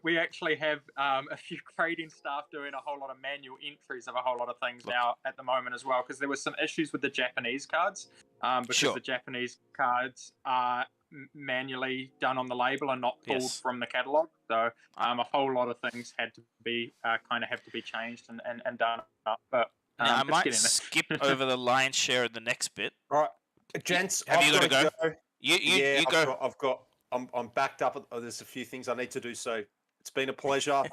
we actually have a few grading staff doing a whole lot of manual entries of a whole lot of things Look. now at the moment as well, because there was some issues with the Japanese cards, because Sure. the Japanese cards are manually done on the label and not pulled Yes. from the catalog. So a whole lot of things had to be have to be changed and done up. But Now, I it's might getting there. skip over the lion's share of the next bit. All right, gents. Have you I've gotta gotta You go. I'm backed up. There's a few things I need to do. So it's been a pleasure.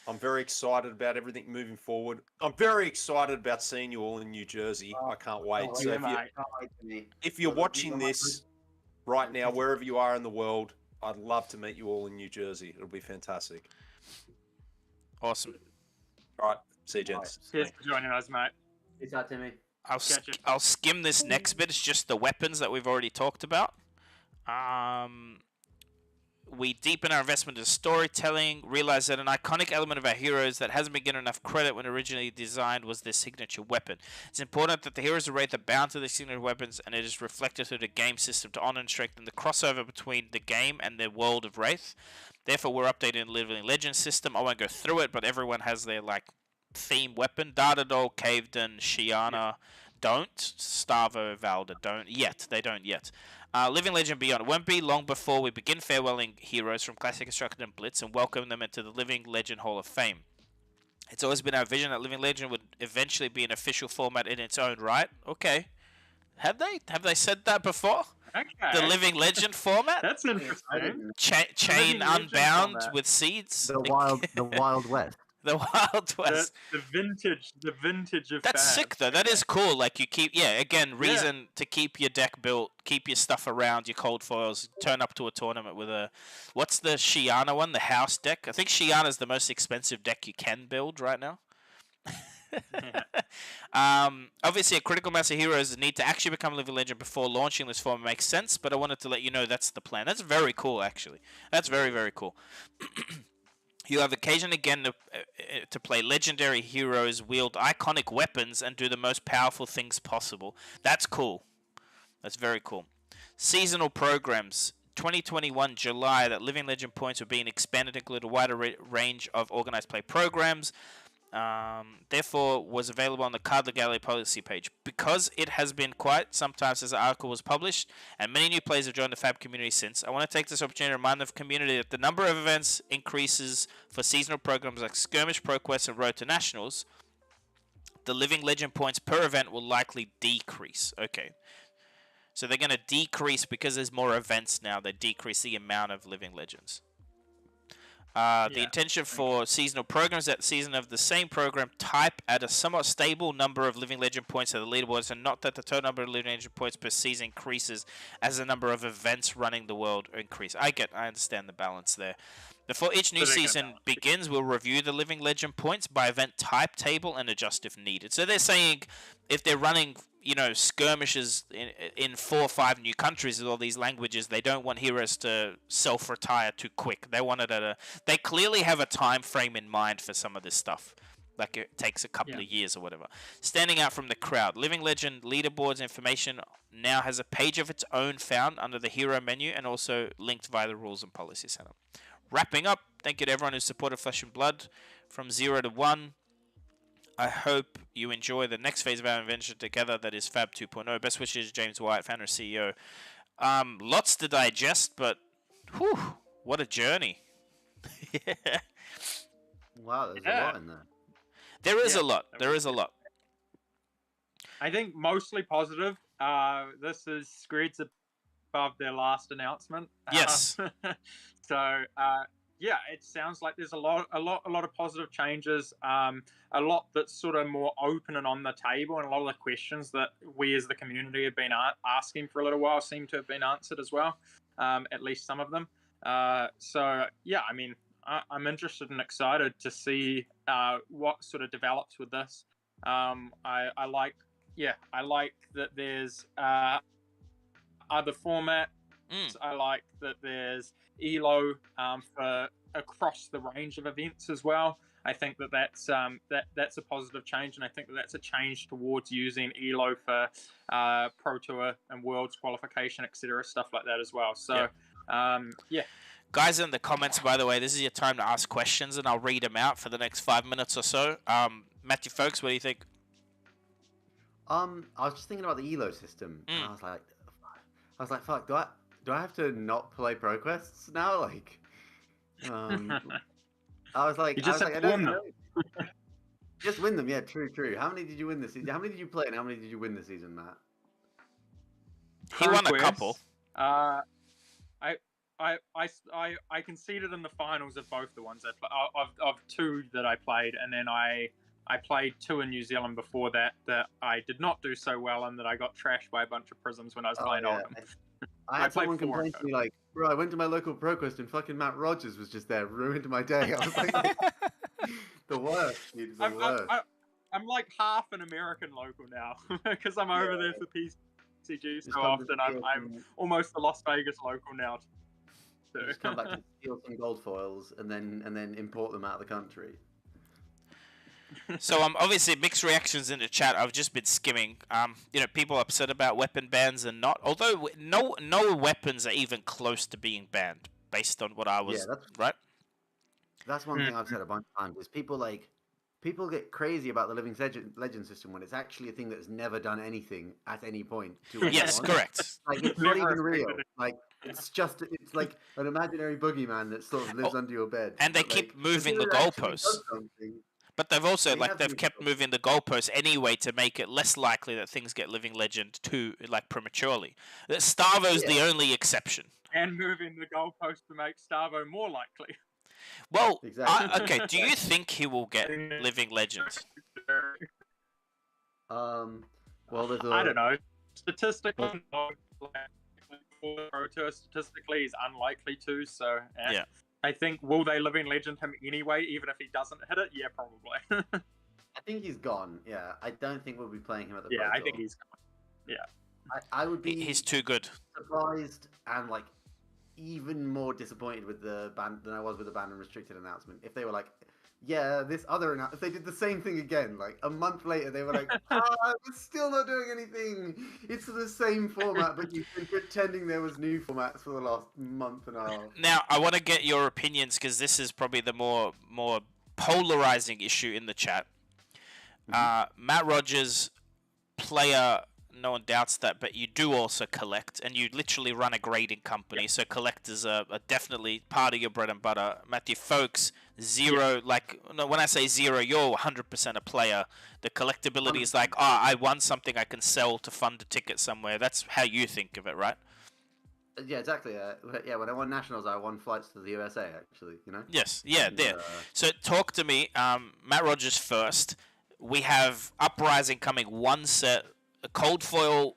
I'm very excited about everything moving forward. I'm very excited about seeing you all in New Jersey. I can't wait. Oh, So yeah, if, mate. Can't wait for me. if you're Well, watching you know, this right now, wherever you are in the world, I'd love to meet you all in New Jersey. It'll be fantastic. Awesome. All right. See you, gents. Cheers for joining us, mate. Peace out, Timmy. Gotcha. I'll skim this next bit. It's just the weapons that we've already talked about. We deepen our investment in storytelling, realize that an iconic element of our heroes that hasn't been given enough credit when originally designed was their signature weapon. It's important that the heroes are rated are bound to their signature weapons, and it is reflected through the game system to honor and strengthen the crossover between the game and the world of Wraith. Therefore, we're updating the Living Legends system. I won't go through it, but everyone has their theme weapon. Dardadol, Cavedan, Shiana don't. Starvo, Valda don't yet. They don't yet. Living Legend Beyond. It won't be long before we begin farewelling heroes from Classic, Constructed, and Blitz and welcome them into the Living Legend Hall of Fame. It's always been our vision that Living Legend would eventually be an official format in its own right. Okay. Have they said that before? Okay. The Living Legend format? That's interesting. Chain Living Legend Unbound format. with seeds? The Wild West. The Wild West. The vintage of That's Fab. sick though. That is cool. Like you keep, reason to keep your deck built, keep your stuff around, your cold foils. Turn up to a tournament with what's the Shiana one? The house deck. I think Shiana's the most expensive deck you can build right now. Obviously, a critical mass of heroes need to actually become Living Legend before launching this form makes sense. But I wanted to let you know that's the plan. That's very cool, actually. That's very, very cool. You have occasion again to play legendary heroes, wield iconic weapons, and do the most powerful things possible. That's cool. That's very cool. Seasonal programs. 2021 July, that Living Legend points were being expanded to include a wider range of organized play programs. Therefore, was available on the Card Legality policy page. Because it has been quite some time since the article was published, and many new players have joined the FAB community since, I want to take this opportunity to remind the community that the number of events increases for seasonal programs like Skirmish, ProQuest, and Road to Nationals. The Living Legend points per event will likely decrease. Okay. So they're going to decrease because there's more events now. They decrease the amount of Living Legends. The intention for seasonal programs that season of the same program type at a somewhat stable number of Living Legend points at the leaderboards, and not that the total number of Living Legend points per season increases as the number of events running the world increase. I understand the balance there. Before each new season begins, we'll review the Living Legend points by event type table and adjust if needed. So they're saying if they're running, skirmishes in 4 or 5 new countries with all these languages, they don't want heroes to self-retire too quick. They want it they clearly have a time frame in mind for some of this stuff. Like it takes a couple of years or whatever. Standing out from the crowd. Living Legend leaderboards information now has a page of its own found under the hero menu and also linked via the rules and policy center. Wrapping up, thank you to everyone who supported Flesh and Blood from 0 to 1. I hope you enjoy the next phase of our invention together, that is FAB 2.0. Best wishes, James White, founder and CEO. Lots to digest, but whew, what a journey. Wow, there's a Yeah. lot in there. There is Yeah, a lot. it There was is a lot. I think mostly positive. This is Screeds above their last announcement. Yes. So yeah, it sounds like there's a lot of positive changes. A lot that's sort of more open and on the table, and a lot of the questions that we as the community have been asking for a little while seem to have been answered as well. At least some of them. So yeah, I mean, I'm interested and excited to see what sort of develops with this. I like that there's other formats. I like that there's ELO for across the range of events as well. I think that's a positive change, and I think that's a change towards using ELO for Pro Tour and Worlds qualification, etc., stuff like that as well. So yeah. Guys in the comments, by the way, this is your time to ask questions, and I'll read them out for the next 5 minutes or so. Matthew Foulkes, what do you think? I was just thinking about the ELO system, and I was like, fuck, do I have to not play ProQuests now? Like, I was like, You just have I to win don't them. know. Just win them, yeah, true. How many did you win this season? How many did you play, and how many did you win this season, Matt? He won a couple. I conceded in the finals of both the ones of two that I played, and then I played two in New Zealand before that I did not do so well, and that I got trashed by a bunch of prisms when I was playing Oldham. I had someone complain to me like, bro, I went to my local ProQuest and fucking Matt Rogers was just there, ruined my day. I was like, the worst, dude, the worst. I'm like half an American local now because I'm over there for PCG so often. I'm almost a Las Vegas local now. You just come back to steal some gold foils and then import them out of the country. So obviously mixed reactions in the chat. I've just been skimming. People upset about weapon bans and not. Although no weapons are even close to being banned, based on what I was right. That's one thing I've said a bunch of times. Is people get crazy about the living legend system when it's actually a thing that's never done anything at any point to anyone. Yes, correct. Like it's not even real. Like it's like an imaginary boogeyman that sort of lives under your bed. And they keep moving the goalposts. But they've also they've kept moving the goalposts anyway to make it less likely that things get living legend too prematurely. Starvo's the only exception. And moving the goalpost to make Starvo more likely. Well, exactly. Okay. Do you think he will get living legends? Well, I don't know. Statistically, he's unlikely to. So yeah. I think, will they living legend him anyway, even if he doesn't hit it? Yeah, probably. I think he's gone. Yeah, I don't think we'll be playing him at the Pro Tour. I think he's gone. Yeah. I would be. He's too good. Surprised and even more disappointed with the ban than I was with the ban and restricted announcement. If they were like, yeah, this other announcement, if they did the same thing again, a month later, they were like, we're still not doing anything. It's the same format, but you've been pretending there was new formats for the last month and a half. Now, I want to get your opinions because this is probably the more polarizing issue in the chat. Matt Rogers, player. No one doubts that, but you do also collect, and you literally run a grading company, so collectors are definitely part of your bread and butter. Matthew Foulkes, zero, when I say zero, you're 100% a player. The collectability is I won something I can sell to fund a ticket somewhere. That's how you think of it, right? Yeah, exactly. When I won Nationals, I won flights to the USA, actually, Yes, yeah, there. So talk to me, Matt Rogers first. We have Uprising coming one set. Cold foils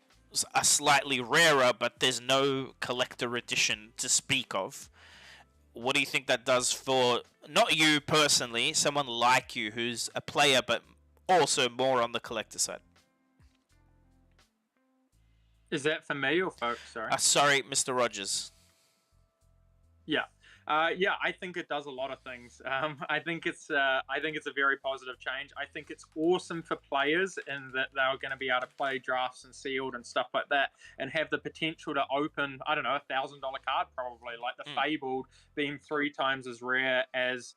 are slightly rarer, but there's no collector edition to speak of. What do you think that does for, not you personally, someone like you who's a player, but also more on the collector side? Is that for me or folks? Sorry. Sorry, Mr. Rogers. Yeah. I think it does a lot of things. I think it's a very positive change. I think it's awesome for players in that they're going to be able to play drafts and sealed and stuff like that, and have the potential to open, I don't know, $1,000 card probably, like the Fabled being 3 times as rare as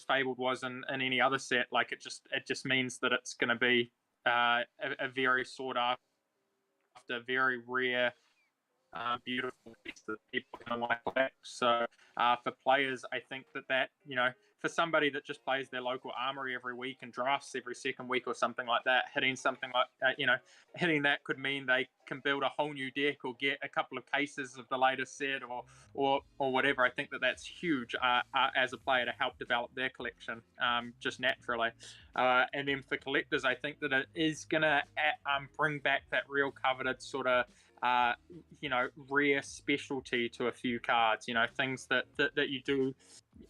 Fabled was in any other set. It just means that it's going to be a very sought after after, very rare, beautiful piece that people are going to want to collect. So for players, I think that for somebody that just plays their local armory every week and drafts every second week or something like that, hitting something like hitting that could mean they can build a whole new deck or get a couple of cases of the latest set or whatever. I think that's huge as a player to help develop their collection just naturally. And then for collectors, I think that it is going to bring back that real coveted sort of rare specialty to a few cards, things that you do,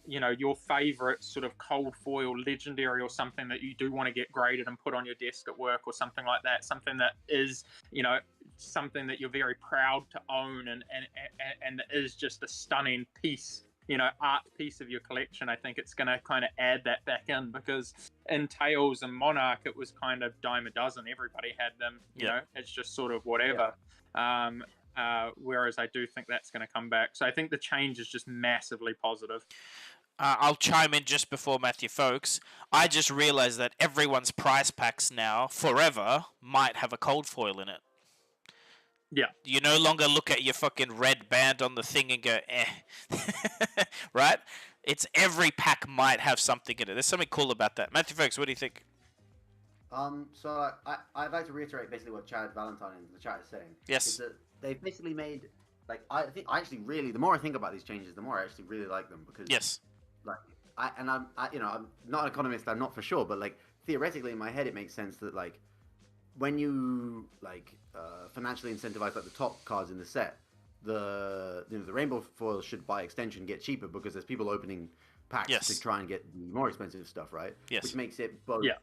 your favorite sort of cold foil legendary or something that you do want to get graded and put on your desk at work or something like that, something that is, something that you're very proud to own and is just a stunning piece, art piece of your collection. I think it's going to kind of add that back in, because in Tales and Monarch it was kind of dime a dozen, everybody had them, it's just sort of whatever. Whereas I do think that's going to come back. So I think the change is just massively positive. I'll chime in just before Matthew Foulkes. I just realized that everyone's prize packs now, forever, might have a cold foil in it. Yeah. You no longer look at your fucking red band on the thing and go, eh. Right? It's every pack might have something in it. There's something cool about that. Matthew Foulkes, what do you think? So I'd like to reiterate basically what Chad Valentine in the chat is saying. Yes. Is that they've basically made, like, I think I actually really, the more I think about these changes, the more I actually really like them, because yes, like I'm not an economist, I'm not for sure, but like theoretically in my head it makes sense that like when you like financially incentivize like the top cards in the set, the rainbow foils should by extension get cheaper because there's people opening packs to try and get the more expensive stuff, right? Yes. Which makes it both. Yeah.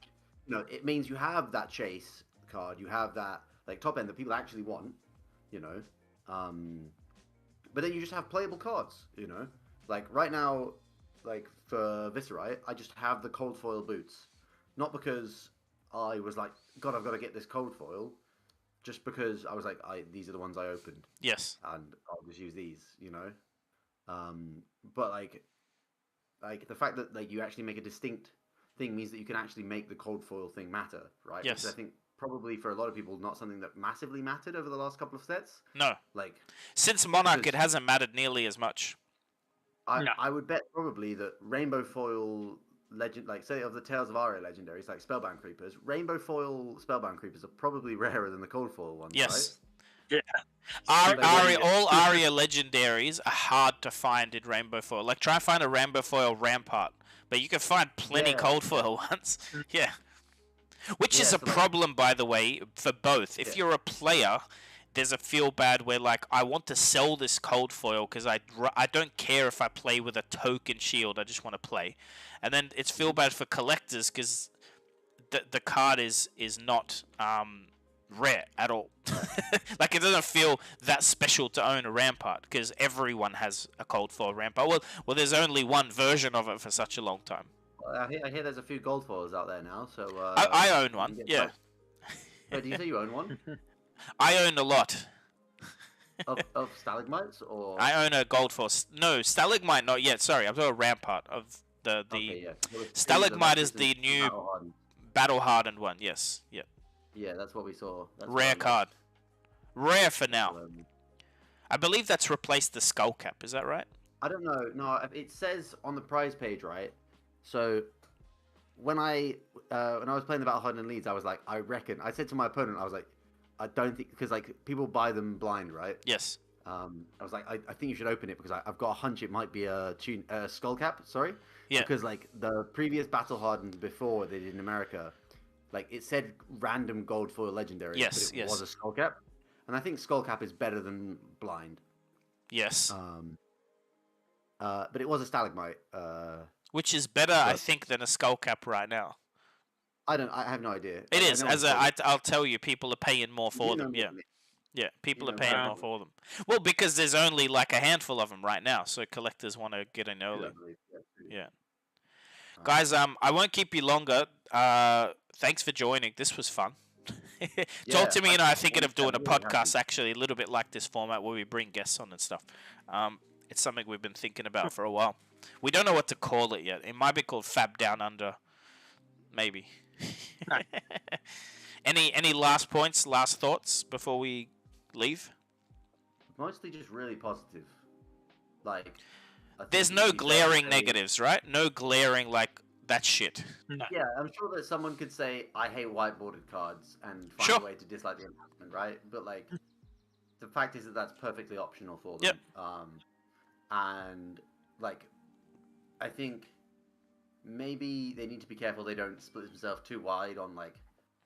It means you have that chase card, you have that like top end that people actually want, but then you just have playable cards, like right now, like for Viscerai, I just have the cold foil boots, not because I was like, God, I've got to get this cold foil, just because I was like, these are the ones I opened. Yes. And I'll just use these, but like the fact that like you actually make a distinct thing means that you can actually make the cold foil thing matter, right? Yes. Which I think probably for a lot of people not something that massively mattered over the last couple of sets. No. Like since Monarch, it hasn't mattered nearly as much. I would bet probably that rainbow foil legend, like say of the Tales of Aria legendaries, like Spellbound Creepers, rainbow foil Spellbound Creepers are probably rarer than the cold foil ones, yes. right? Yeah. All Aria legendaries are hard to find in rainbow foil. Like try and find a rainbow foil Rampart, but you can find plenty cold foil ones. Yeah. Which is a problem, by the way, for both. If you're a player, there's a feel bad where, like, I want to sell this cold foil because I don't care if I play with a token shield. I just want to play. And then it's feel bad for collectors because the card is not rare at all. Like, it doesn't feel that special to own a Rampart because everyone has a cold foil Rampart. Well, there's only one version of it for such a long time. I hear there's a few gold foils out there now, so... I own one, yeah. Wait, did you say you own one? I own a lot. Of stalagmites, or...? I own a gold foil. No, stalagmite not yet, sorry. I'm talking Rampart of the... Okay, yeah. Stalagmite is the new battle-hardened one, yes. Yeah. Yeah, that's what we saw. That's rare card. Rare for now. I believe that's replaced the skull cap, is that right? I don't know. No, it says on the prize page, right? So when I was playing the Battle Hardened Leads, I was like, I said to my opponent, I was like, I don't think, because like people buy them blind, right? Yes. I was like, I think you should open it because I've got a hunch it might be a skull cap. Sorry. Yeah. Because like the previous Battle Hardened before they did in America, like it said random gold foil legendary. Yes. But it was a skull cap, and I think skull cap is better than blind. Yes. But it was a stalagmite. Which is better, I think, than a skull cap right now. I have no idea. It is. I'll tell you, people are paying more for them. Yeah. Yeah, people are paying more for them. Well, because there's only like a handful of them right now, so collectors want to get in early. Yeah. Guys, I won't keep you longer. Thanks for joining. This was fun. Talk to me, and I'm thinking of doing a podcast, actually, a little bit like this format where we bring guests on and stuff. It's something we've been thinking about for a while. We don't know what to call it yet. It might be called FAB Down Under. Maybe. Any last points, last thoughts before we leave? Mostly just really positive. Like, I think There's it no would be fair to glaring say- negatives, right? No glaring like that's shit. No. Yeah, I'm sure that someone could say, I hate whiteboarded cards, and find Sure. a way to dislike the announcement, right? But, like, the fact is that that's perfectly optional for them. Yep. And, like, I think maybe they need to be careful they don't split themselves too wide on, like,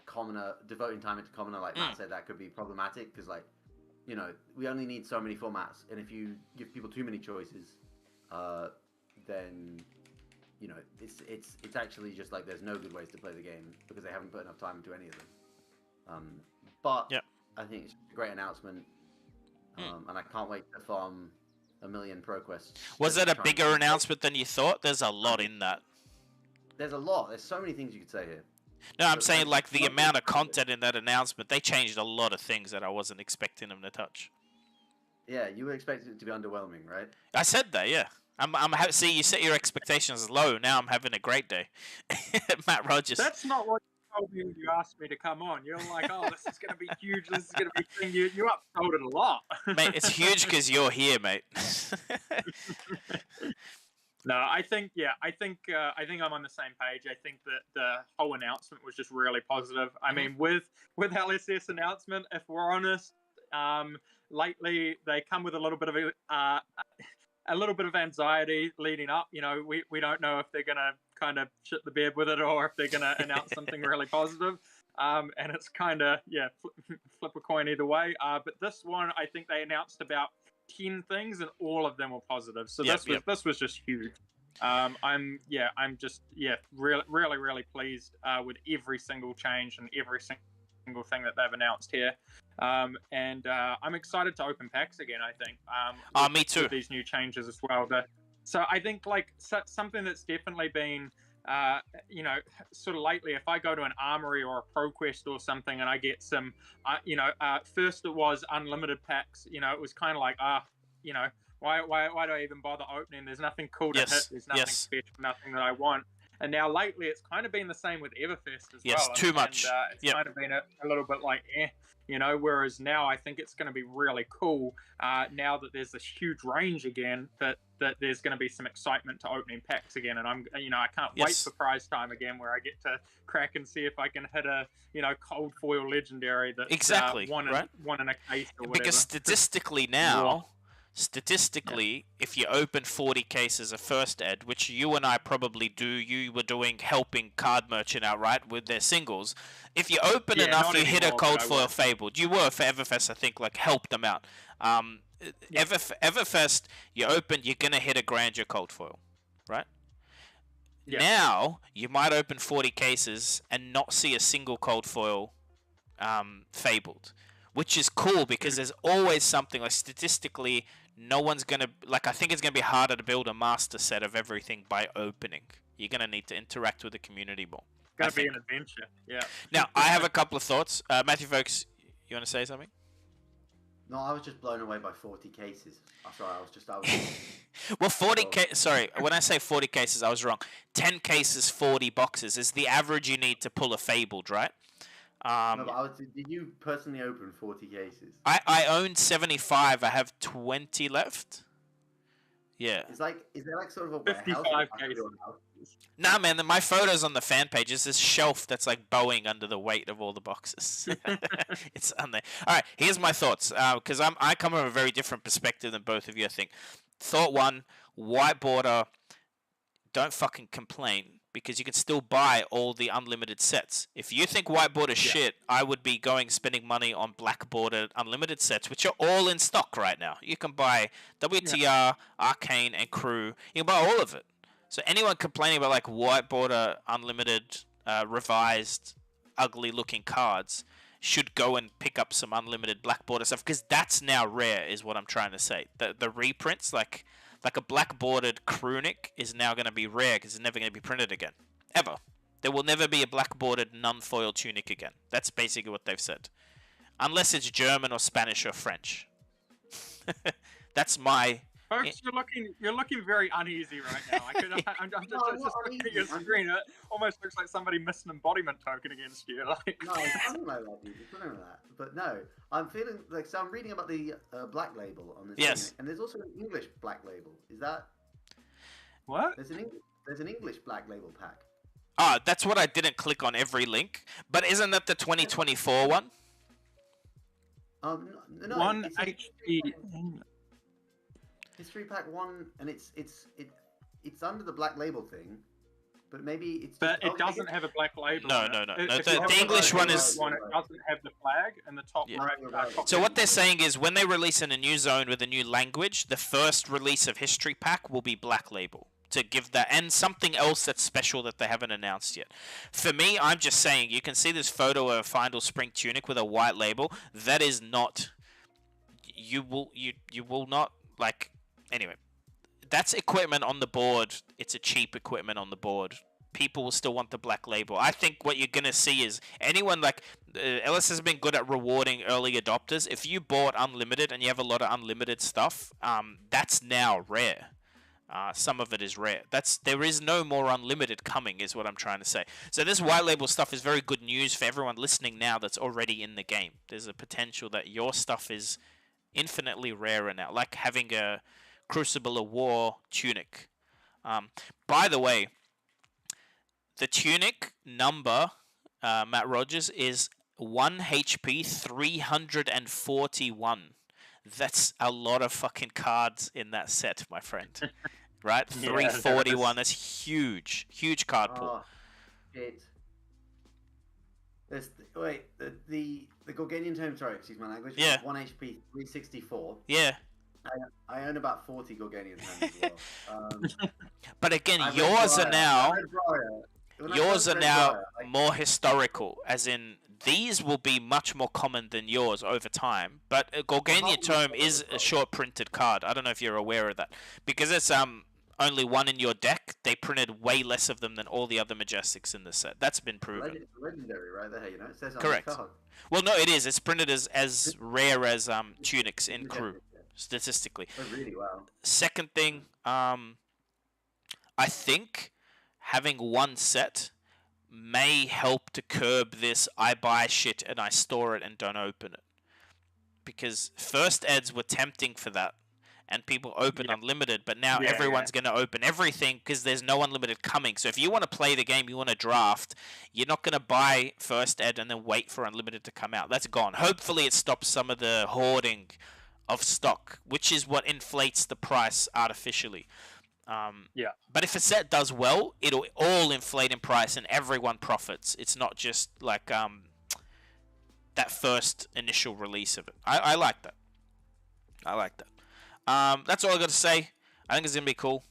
commoner, devoting time into commoner, like Matt said, that could be problematic, because, like, you know, we only need so many formats, and if you give people too many choices, then, you know, it's actually just like there's no good ways to play the game because they haven't put enough time into any of them. But Yep. I think it's a great announcement, and I can't wait to farm a million ProQuests. Was just that a trying bigger to- announcement than you thought? There's a lot in that. There's a lot. There's so many things you could say here. No, I'm But saying that's like the not amount of good. content in that announcement. They changed a lot of things that I wasn't expecting them to touch. Yeah, you were expecting it to be underwhelming, right? I said that, yeah. See, you set your expectations low. Now I'm having a great day. Matt Rogers. That's not what you told me when you asked me to come on. You're like, oh, this is going to be huge. This is going to be thing. You upsold it a lot. Mate, it's huge because you're here, mate. No, I think I'm on the same page. I think that the whole announcement was just really positive. I mean, with LSS announcement, if we're honest, lately they come with a little bit of anxiety leading up. You know, we don't know if they're gonna kind of shit the bed with it or if they're gonna announce something really positive. And it's kind of flip a coin either way. But this one, I think they announced about 10 things and all of them were positive. So this was just huge. I'm just really pleased with every single change and every single thing that they've announced here. And I'm excited to open packs again, I think. Me too. With these new changes as well. So I think like something that's definitely been sort of lately, if I go to an armory or a ProQuest or something and I get some, first it was unlimited packs, it was kind of like, why do I even bother opening? There's nothing cool to hit. There's nothing special, nothing that I want. And now lately it's kind of been the same with Everfest as well. Yes, too much. And, it's kind of been a little bit like, whereas now I think it's going to be really cool now that there's this huge range again, that there's going to be some excitement to opening packs again. And I can't wait for prize time again where I get to crack and see if I can hit a, cold foil legendary that's Exactly, one in a case or whatever. Because statistically now, if you open 40 cases of first ed, which you and I probably do, you were helping Card Merchant out, right, with their singles. If you open enough, you hit a cold foil Fabled. You were for Everfest, I think, like helped them out. Everfest, you open, you're gonna hit a Grandeur cold foil, right? Yeah. Now you might open 40 cases and not see a single cold foil Fabled, which is cool because there's always something like statistically. No one's gonna I think it's gonna be harder to build a master set of everything by opening. You're gonna need to interact with the community more. It's gonna be an adventure. Yeah. Now I have a couple of thoughts. Matthew Foulkes, you want to say something? No, I was just blown away by 40 cases. I'm sorry, I was Well, 40 sorry, when I say 40 cases, I was wrong. 10 cases, 40 boxes is the average you need to pull a Fabled, right? No, but did you personally open 40 cases? I own 75. I have 20 left. Yeah. Is there like sort of a 55 warehouse? cases. Nah, man, my photos on the fan page is this shelf that's like bowing under the weight of all the boxes. It's on there. All right, here's my thoughts, because I come from a very different perspective than both of you, I think. Thought one, white border, don't fucking complain, because you can still buy all the unlimited sets. If you think white border shit, I would be spending money on black border unlimited sets, which are all in stock right now. You can buy WTR, Arcane, and Crew. You can buy all of it. So anyone complaining about like white border unlimited, revised, ugly looking cards should go and pick up some unlimited black border stuff, because that's now rare, is what I'm trying to say. The reprints, like a black bordered Krunic is now going to be rare because it's never going to be printed again. Ever. There will never be a black bordered non-foil tunic again. That's basically what they've said. Unless it's German or Spanish or French. That's my Folks, you're looking very uneasy right now. I'm just looking at your screen. It almost looks like somebody missed an embodiment token against you. Like. No, it's nothing like that, dude. It's nothing like that. But no, I'm feeling like, so I'm reading about the black label on this. Yes. Thing, and there's also an English black label. Is that What? there's an English black label pack? Ah, that's what I didn't click on every link. But isn't that the 2024 one? No, One it's a HP. History pack 1, and it's under the black label thing, but maybe it's. But it doesn't have a black label. No. The English one is. It doesn't have the flag in the top Yeah. right. So what they're saying is when they release in a new zone with a new language, the first release of History Pack will be black label to give that, and something else that's special that they haven't announced yet. For me, I'm just saying, you can see this photo of Final Spring Tunic with a white label. That is not. You will not like. Anyway, that's equipment on the board. It's a cheap equipment on the board. People will still want the black label. I think what you're going to see is anyone like Ellis has been good at rewarding early adopters. If you bought unlimited and you have a lot of unlimited stuff, that's now rare. Some of it is rare. There is no more unlimited coming, is what I'm trying to say. So this white label stuff is very good news for everyone listening now that's already in the game. There's a potential that your stuff is infinitely rarer now, like having a Crucible of War tunic. By the way, the tunic number, Matt Rogers, is 1 HP 341. That's a lot of fucking cards in that set, my friend. Right? Yeah, 341. That's huge. Huge card pool. Oh, shit. Wait, the Gorganian Tome, sorry, excuse my language. Yeah. 1 HP 364. Yeah. I own about 40 Gorganian Tomes as well. But again, I read yours are Briar. now. I read Briar. When I Yours first are read now Briar, more historical, as in these will be much more common than yours over time. But a Gorganian Tome is a short printed card. I don't know if you're aware of that. Because it's only one in your deck, they printed way less of them than all the other Majestics in this set. That's been proven. Legendary right there, you know, it says on Correct. the card. Well, no, it is. It's printed as rare as tunics in crew, statistically. Oh, really? Wow. Second thing, I think having one set may help to curb this I buy shit and I store it and don't open it. Because first eds were tempting for that. And people open unlimited, but now everyone's going to open everything because there's no unlimited coming. So if you want to play the game, you want to draft, you're not going to buy first ed and then wait for unlimited to come out. That's gone. Hopefully it stops some of the hoarding of stock, which is what inflates the price artificially. But if a set does well, it'll all inflate in price and everyone profits. It's not just like that first initial release of it. I like that. I like that. That's all I got to say. I think it's gonna be cool.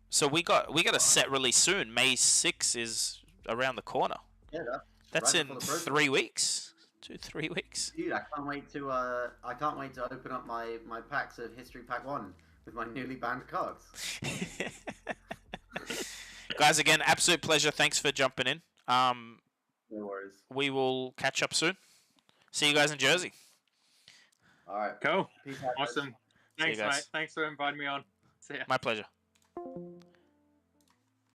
So we got a set release soon. May 6 is around the corner. Yeah, That's right in before the Pro 3 weeks. 3 weeks. Dude, I can't wait to open up my packs of History Pack 1 with my newly banned cards. Guys, again, absolute pleasure. Thanks for jumping in. No worries. We will catch up soon. See you guys in Jersey. All right. Cool. Peace out, guys. Awesome. See you Thanks, guys. mate. Thanks for inviting me on. See ya. My pleasure.